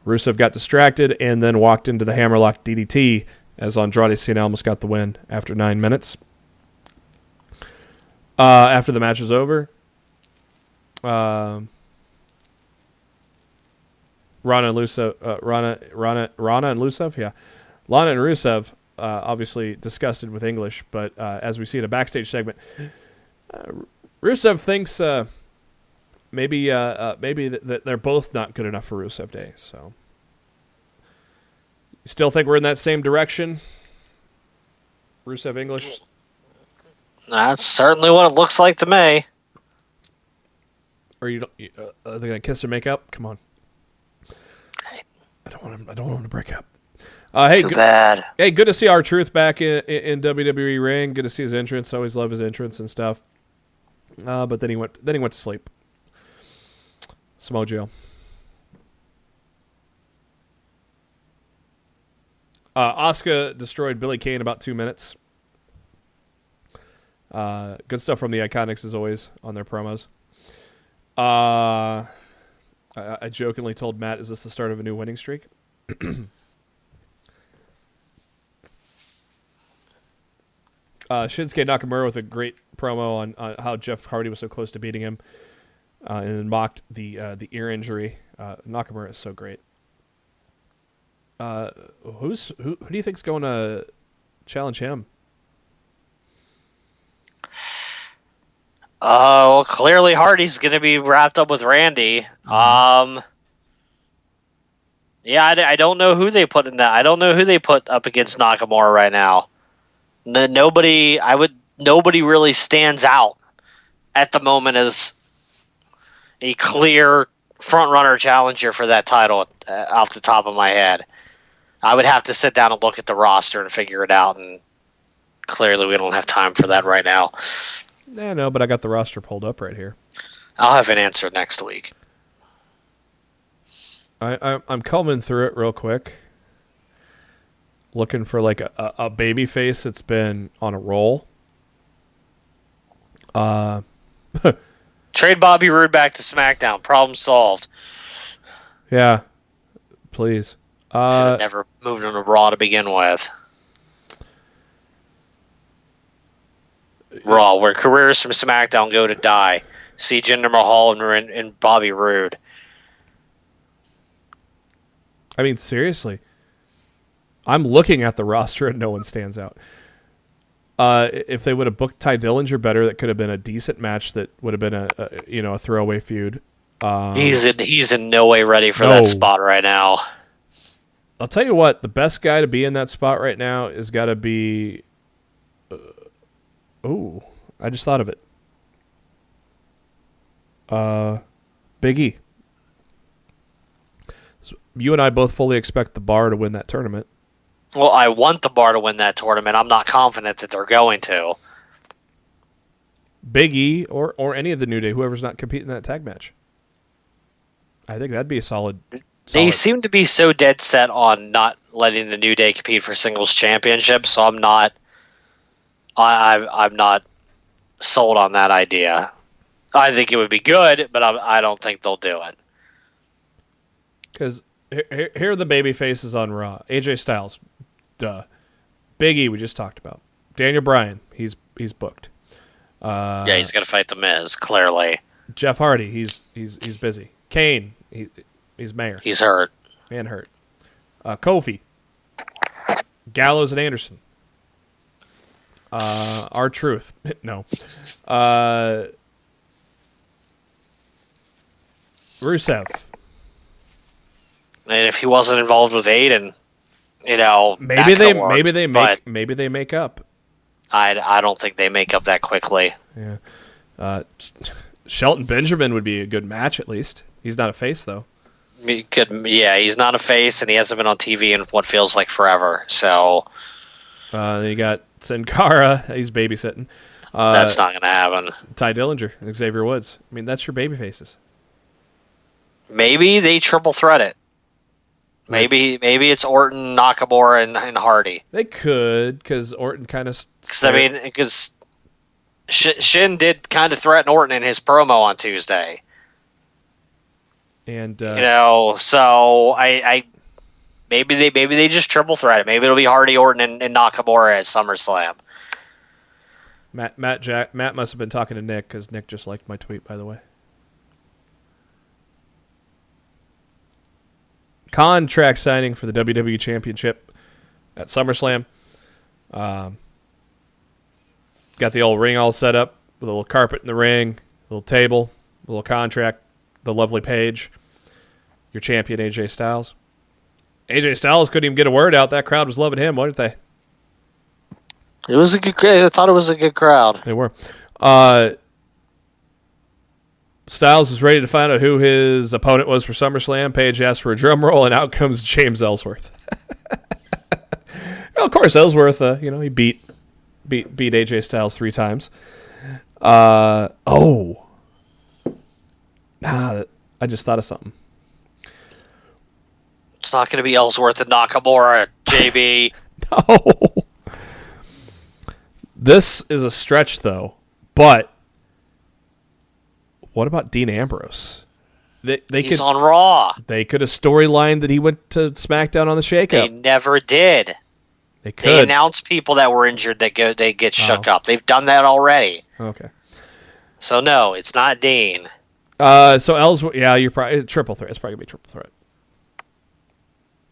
Rusev got distracted and then walked into the hammerlock DDT as Andrade Cien Almas got the win after 9 minutes. After the match was over, Rana and Rusev, Lana and Rusev obviously disgusted with English, but as we see in a backstage segment, Rusev thinks maybe that they're both not good enough for Rusev Day. So, you still think we're in that same direction? Rusev English? That's certainly what it looks like to me. Or are they gonna kiss or make up? Come on. I don't want them to break up. Hey, Too bad. Hey, good to see R-Truth back in WWE ring. Good to see his entrance. Always love his entrance and stuff. But then he went to sleep. Samoa Joe. Asuka destroyed Billie Kay in about 2 minutes. Good stuff from the Iconics as always on their promos. I jokingly told Matt, "Is this the start of a new winning streak?" Shinsuke Nakamura with a great promo on how Jeff Hardy was so close to beating him, and mocked the ear injury. Nakamura is so great. Who do you think's going to challenge him? Well, clearly Hardy's going to be wrapped up with Randy. Yeah, I don't know who they put in that. I don't know who they put up against Nakamura right now. Nobody really stands out at the moment as a clear front-runner challenger for that title off the top of my head. I would have to sit down and look at the roster and figure it out, and clearly we don't have time for that right now. No, but I got the roster pulled up right here. I'll have an answer next week. I'm combing through it real quick, looking for like a baby face that's been on a roll. Trade Bobby Roode back to SmackDown. Problem solved. Yeah, please. Should have never moved him to Raw to begin with. Raw, where careers from SmackDown go to die. See Jinder Mahal and Bobby Roode. I mean, seriously. I'm looking at the roster and no one stands out. If they would have booked Ty Dillinger better, that could have been a decent match. That would have been a throwaway feud. He's in no way ready for that spot right now. I'll tell you what, the best guy to be in that spot right now has got to be. I just thought of it. Big E. So you and I both fully expect the Bar to win that tournament. Well, I want the Bar to win that tournament. I'm not confident that they're going to. Big E or any of the New Day, whoever's not competing in that tag match. I think that'd be a solid. They seem to be so dead set on not letting the New Day compete for singles championship, so I'm not sold on that idea. I think it would be good, but I don't think they'll do it. Because here are the baby faces on Raw. AJ Styles, duh. Big E we just talked about. Daniel Bryan, he's booked. Yeah, he's gonna fight the Miz, clearly. Jeff Hardy, he's busy. Kane, he's mayor. He's hurt. And hurt. Kofi, Gallows and Anderson. R-Truth. No. Rusev. And if he wasn't involved with Aiden, maybe they make up. I don't think they make up that quickly. Yeah. Shelton Benjamin would be a good match at least. He's not a face though. He's not a face, and he hasn't been on TV in what feels like forever. So. Then you got Sin Cara. He's babysitting. That's not going to happen. Ty Dillinger and Xavier Woods. I mean, that's your baby faces. Maybe they triple threat it. Maybe it's Orton, Nakamura, and Hardy. They could, because Orton kind of. Because Shin did kind of threaten Orton in his promo on Tuesday. And so I maybe they just triple threat it. Maybe it'll be Hardy, Orton, and Nakamura at SummerSlam. Matt must have been talking to Nick because Nick just liked my tweet, by the way. Contract signing for the WWE Championship at SummerSlam. Got the old ring all set up with a little carpet in the ring, a little table, a little contract, the lovely Paige, your champion AJ Styles. AJ Styles couldn't even get a word out. That crowd was loving him, weren't they? It was a good. I thought it was a good crowd. They were. Styles was ready to find out who his opponent was for SummerSlam. Paige asked for a drum roll, and out comes James Ellsworth. Well, of course, Ellsworth. He beat AJ Styles 3 times. I just thought of something. It's not going to be Ellsworth and Nakamura, JB. No. This is a stretch, though. But what about Dean Ambrose? He's on Raw. They could have storylined that he went to SmackDown on the shakeup. They never did. They could. They announced people that were injured that they get shook up. They've done that already. Okay. So no, it's not Dean. So Ellsworth, you're probably triple threat. It's probably gonna be triple threat.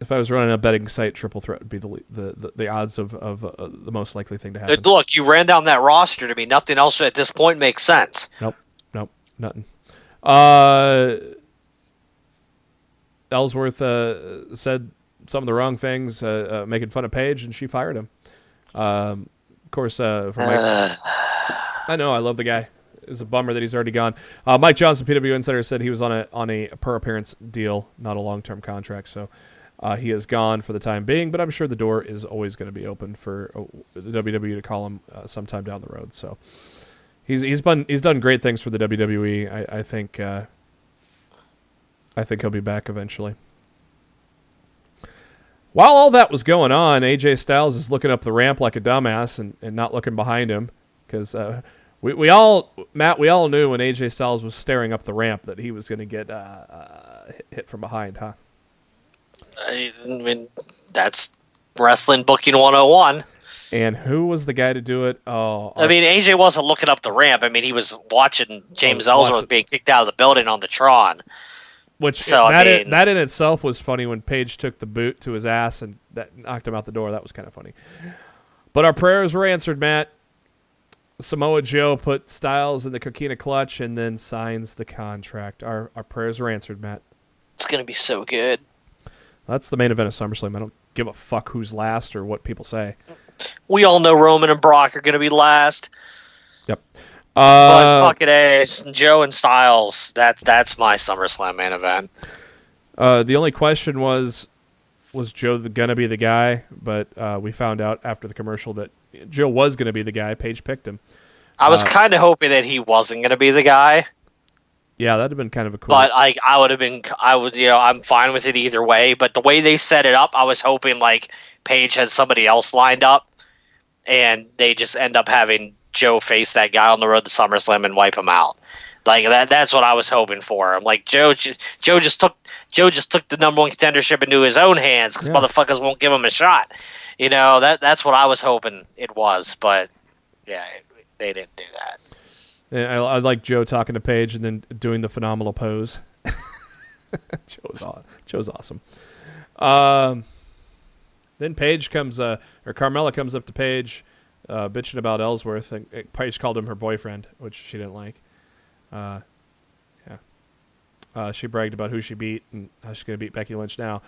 If I was running a betting site, triple threat would be the odds of the most likely thing to happen. Look, you ran down that roster to me. Nothing else at this point makes sense. Nope, nothing. Ellsworth said some of the wrong things, making fun of Paige, and she fired him. Of course, I know, I love the guy. It's a bummer that he's already gone. Mike Johnson, PW Insider, said he was on a per appearance deal, not a long-term contract. So he is gone for the time being, but I'm sure the door is always going to be open for the WWE to call him sometime down the road. So he's done great things for the WWE. I think he'll be back eventually. While all that was going on, AJ Styles is looking up the ramp like a dumbass and not looking behind him because we all knew when AJ Styles was staring up the ramp that he was going to get hit from behind, huh? I mean, that's wrestling booking 101. And who was the guy to do it? AJ wasn't looking up the ramp. I mean, he was watching James Ellsworth being kicked out of the building on the Tron. That in itself was funny when Paige took the boot to his ass and that knocked him out the door. That was kind of funny. But our prayers were answered, Matt. Samoa Joe put Styles in the coquina clutch and then signs the contract. Our prayers were answered, Matt. It's going to be so good. That's the main event of SummerSlam. I don't give a fuck who's last or what people say. We all know Roman and Brock are going to be last. Yep. But fuck it, is Joe and Styles. That's my SummerSlam main event. The only question was Joe going to be the guy? But we found out after the commercial that Joe was going to be the guy. Paige picked him. I was kind of hoping that he wasn't going to be the guy. Yeah, that'd have been kind of a cool. But I'm fine with it either way. But the way they set it up, I was hoping like Paige had somebody else lined up, and they just end up having Joe face that guy on the road to SummerSlam and wipe him out. Like that's what I was hoping for. I'm like Joe just took the number one contendership into his own hands because motherfuckers won't give him a shot. That's what I was hoping it was. But yeah, they didn't do that. I like Joe talking to Paige and then doing the phenomenal pose. Joe's awesome. Then Paige comes, or Carmella comes up to Paige, bitching about Ellsworth, and Paige called him her boyfriend, which she didn't like. She bragged about who she beat and how she's going to beat Becky Lynch now.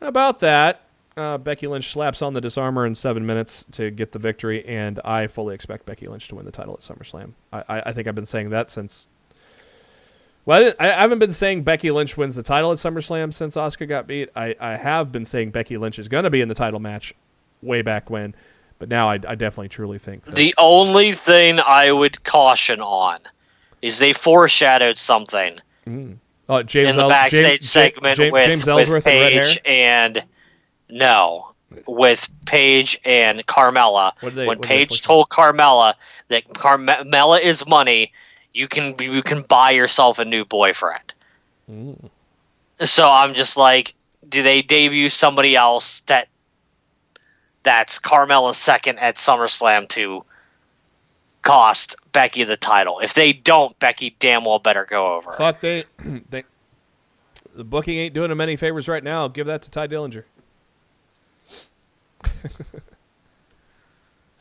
About that, Becky Lynch slaps on the disarmor in 7 minutes to get the victory, and I fully expect Becky Lynch to win the title at SummerSlam. I think I've been saying that since... Well, I haven't been saying Becky Lynch wins the title at SummerSlam since Asuka got beat. I have been saying Becky Lynch is going to be in the title match way back when, but now I definitely truly think that... The only thing I would caution on is they foreshadowed something in the backstage segment with Paige and Paige and Carmella. When Paige told Carmella that Carmella is money, you can buy yourself a new boyfriend. Mm. So I'm just like, do they debut somebody else that's Carmella's second at SummerSlam to cost Becky the title? If they don't, Becky damn well better go over. Fuck, the booking ain't doing them any favors right now. Give that to Ty Dillinger.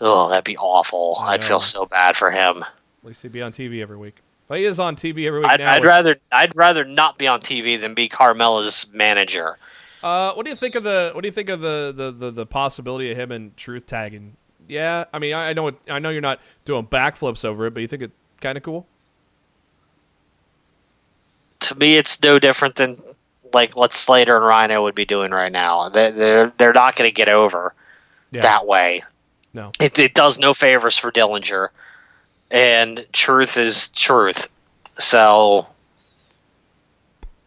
Oh, that'd be awful. I'd feel so bad for him. At least he'd be on TV every week. But he is on TV every week now. I'd rather not be on TV than be Carmella's manager. What do you think of the possibility of him and Truth tagging? Yeah, I mean, I know you're not doing backflips over it, but you think it's kind of cool? To me, it's no different than like what Slater and Rhino would be doing right now. They're not going to get over that way. No, it does no favors for Dillinger, and Truth is Truth. So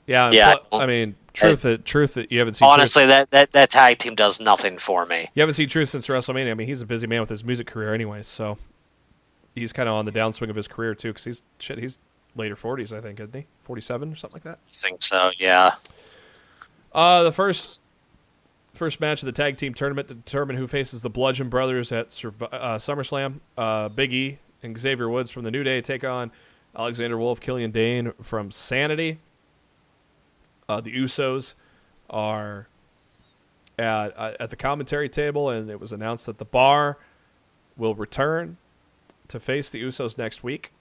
yeah. I mean, Truth. You haven't seen. Honestly, Truth. that tag team does nothing for me. You haven't seen Truth since WrestleMania. I mean, he's a busy man with his music career, anyway. So he's kind of on the downswing of his career too, because he's later 40s, I think, isn't he? 47 or something like that. I think so. Yeah. The first match of the tag team tournament to determine who faces the Bludgeon Brothers at SummerSlam. Big E and Xavier Woods from the New Day take on Alexander Wolf, Killian Dane from Sanity. The Usos are at the commentary table, and it was announced that the Bar will return to face the Usos next week.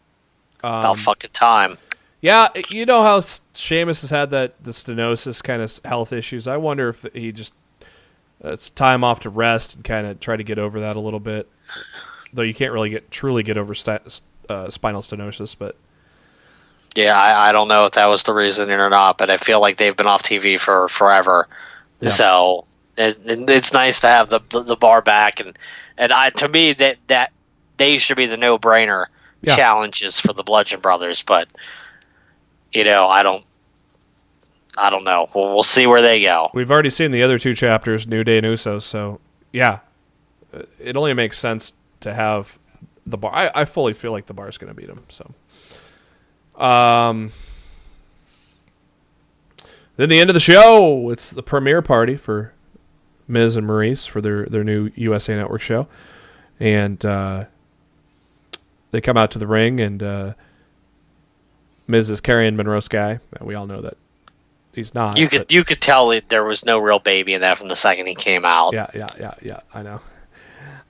About fucking time. Yeah, you know how Sheamus has had the stenosis kind of health issues. I wonder if he just it's time off to rest and kind of try to get over that a little bit. Though you can't really truly get over spinal stenosis, but yeah, I don't know if that was the reason or not, but I feel like they've been off TV for forever. Yeah. So it's nice to have the Bar back, and to me that they should be the no-brainer challenges for the Bludgeon Brothers, but I don't know. We'll see where they go. We've already seen the other two chapters, New Day and Usos, so yeah, it only makes sense to have the Bar. I fully feel like the Bar is going to beat them. So, then the end of the show, it's the premiere party for Miz and Maryse for their new USA Network show, and they come out to the ring, and Miz is carrying Monroe Sky. We all know that he's not. You could tell there was no real baby in that from the second he came out. Yeah. I know.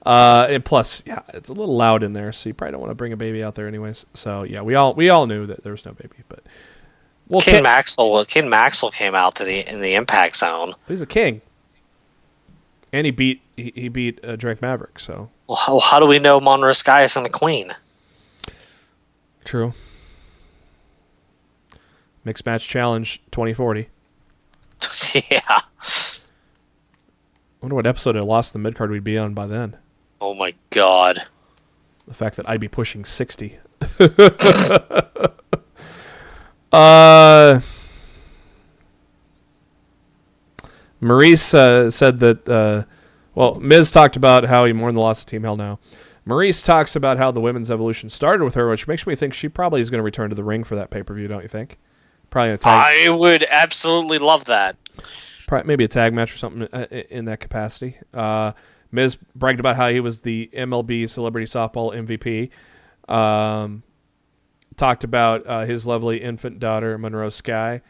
And plus, it's a little loud in there, so you probably don't want to bring a baby out there, anyways. So yeah, we all knew that there was no baby, but King Maxwell came out in the Impact Zone. He's a king, and he beat Drake Maverick. So how do we know Monroe Sky isn't a queen? True. Mixed Match Challenge 2040. Yeah. I wonder what episode of Lost in the Midcard we'd be on by then. Oh my god. The fact that I'd be pushing 60. Maryse said that, Miz talked about how he mourned the loss of Team Hell Now. Maryse talks about how the Women's Evolution started with her, which makes me think she probably is going to return to the ring for that pay-per-view, don't you think? Probably a tag. I would absolutely love that. Probably maybe a tag match or something in that capacity. Miz bragged about how he was the MLB Celebrity Softball MVP. Talked about his lovely infant daughter, Monroe Sky,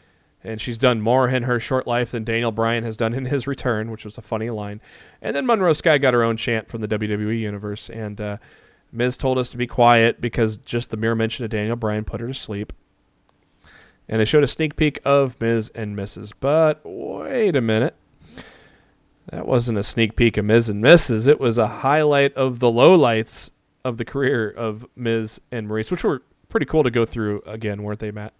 and she's done more in her short life than Daniel Bryan has done in his return, which was a funny line. And then Monroe Sky got her own chant from the WWE Universe, and Miz told us to be quiet because just the mere mention of Daniel Bryan put her to sleep. And they showed a sneak peek of Miz and Mrs. But wait a minute. That wasn't a sneak peek of Miz and Mrs. It was a highlight of the lowlights of the career of Miz and Maryse, which were pretty cool to go through again, weren't they, Matt?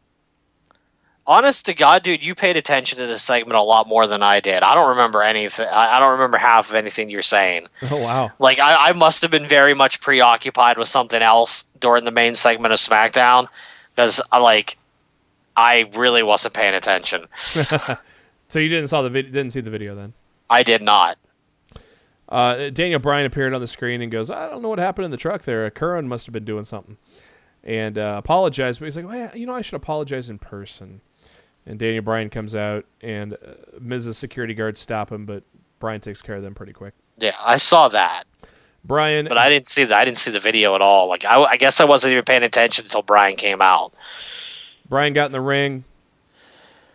Honest to God, dude, you paid attention to this segment a lot more than I did. I don't remember anything. I don't remember half of anything you're saying. Oh, wow. Like, I must have been very much preoccupied with something else during the main segment of SmackDown because, I really wasn't paying attention. So you didn't see the video then? I did not. Daniel Bryan appeared on the screen and goes, I don't know what happened in the truck there. Curran must have been doing something. And apologized, but he's like, I should apologize in person. And Daniel Bryan comes out, and Miz's security guards stop him, but Bryan takes care of them pretty quick. Yeah, I saw that. Bryan, but I didn't see the video at all. Like I guess I wasn't even paying attention until Bryan came out. Bryan got in the ring,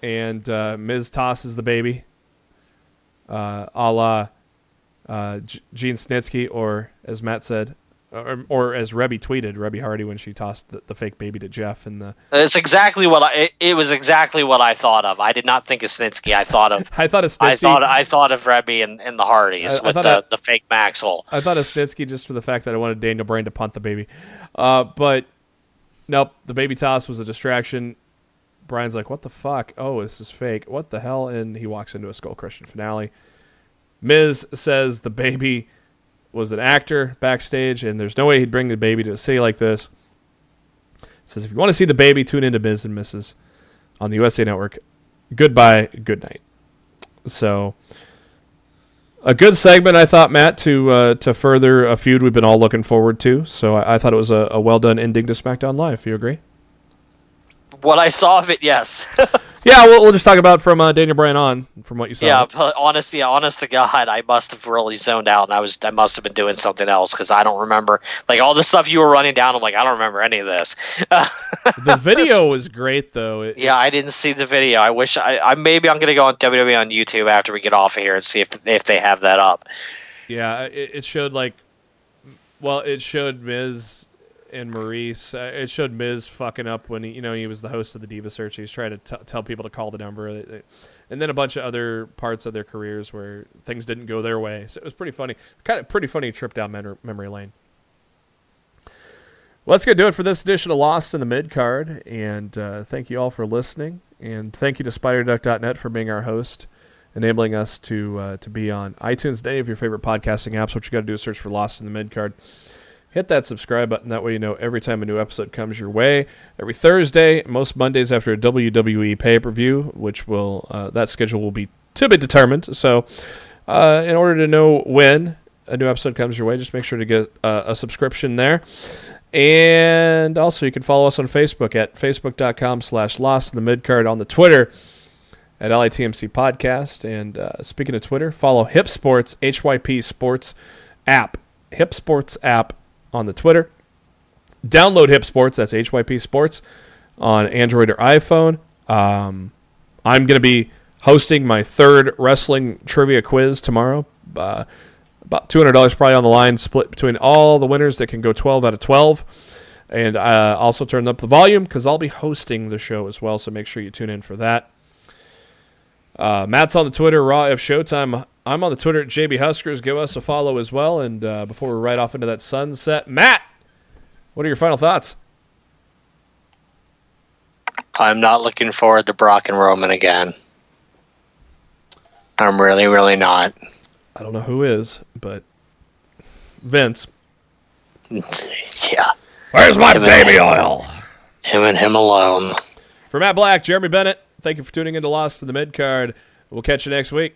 and Miz tosses the baby, a la Gene Snitsky, or as Matt said, or as Rebby tweeted, Rebby Hardy when she tossed the fake baby to Jeff. It's exactly what it was exactly what I thought of. I did not think of Snitsky. I thought of I thought of Snitsky. I thought of Rebby and the Hardys with the fake Maxwell. I thought of Snitsky just for the fact that I wanted Daniel Bryan to punt the baby. But nope, the baby toss was a distraction. Brian's like, what the fuck? Oh, this is fake. What the hell? And he walks into a skull crushing finale. Miz says the baby was an actor backstage, and there's no way he'd bring the baby to a city like this. Says, if you want to see the baby, tune into Miz and Mrs. on the USA Network. Goodbye, good night. So, a good segment, I thought, Matt, to further a feud we've been all looking forward to. So I thought it was a well-done ending to SmackDown Live. You agree? What I saw of it, yes. Yeah, we'll just talk about from Daniel Bryan on, from what you saw. Yeah, but honest to God, I must have really zoned out, and I must have been doing something else because I don't remember all the stuff you were running down. I'm like, I don't remember any of this. The video was great, though. I didn't see the video. I wish maybe I'm gonna go on WWE on YouTube after we get off of here and see if they have that up. Yeah, it showed it showed Miz and Maryse. It showed Miz fucking up when he was the host of the Diva Search. He was trying to tell people to call the number, and then a bunch of other parts of their careers where things didn't go their way. So it was pretty funny, pretty funny trip down memory lane. Well, that's gonna do it for this edition of Lost in the Midcard, and thank you all for listening, and thank you to SpiderDuck.net for being our host, enabling us to be on iTunes and any of your favorite podcasting apps. What you got to do is search for Lost in the Midcard. Hit that subscribe button. That way you know every time a new episode comes your way. Every Thursday, most Mondays after a WWE pay-per-view, which that schedule will be to be determined. So in order to know when a new episode comes your way, just make sure to get a subscription there. And also you can follow us on Facebook at facebook.com/Lost in the Midcard, on the Twitter at LITMC Podcast. And speaking of Twitter, follow Hip Sports, HYP Sports app, Hip Sports app, on the Twitter. Download Hip Sports, that's HYP Sports, on Android or iPhone. I'm going to be hosting my third wrestling trivia quiz tomorrow. About $200 probably on the line, split between all the winners that can go 12 out of 12. And also turn up the volume because I'll be hosting the show as well, so make sure you tune in for that. Matt's on the Twitter, Raw F Showtime. I'm on the Twitter at JB Huskers. Give us a follow as well. And before we ride off into that sunset, Matt, what are your final thoughts? I'm not looking forward to Brock and Roman again. I'm really, really not. I don't know who is, but Vince. Yeah. Where's my baby oil? Him and him alone. For Matt Black, Jeremy Bennett, thank you for tuning in to Lost in the Midcard. We'll catch you next week.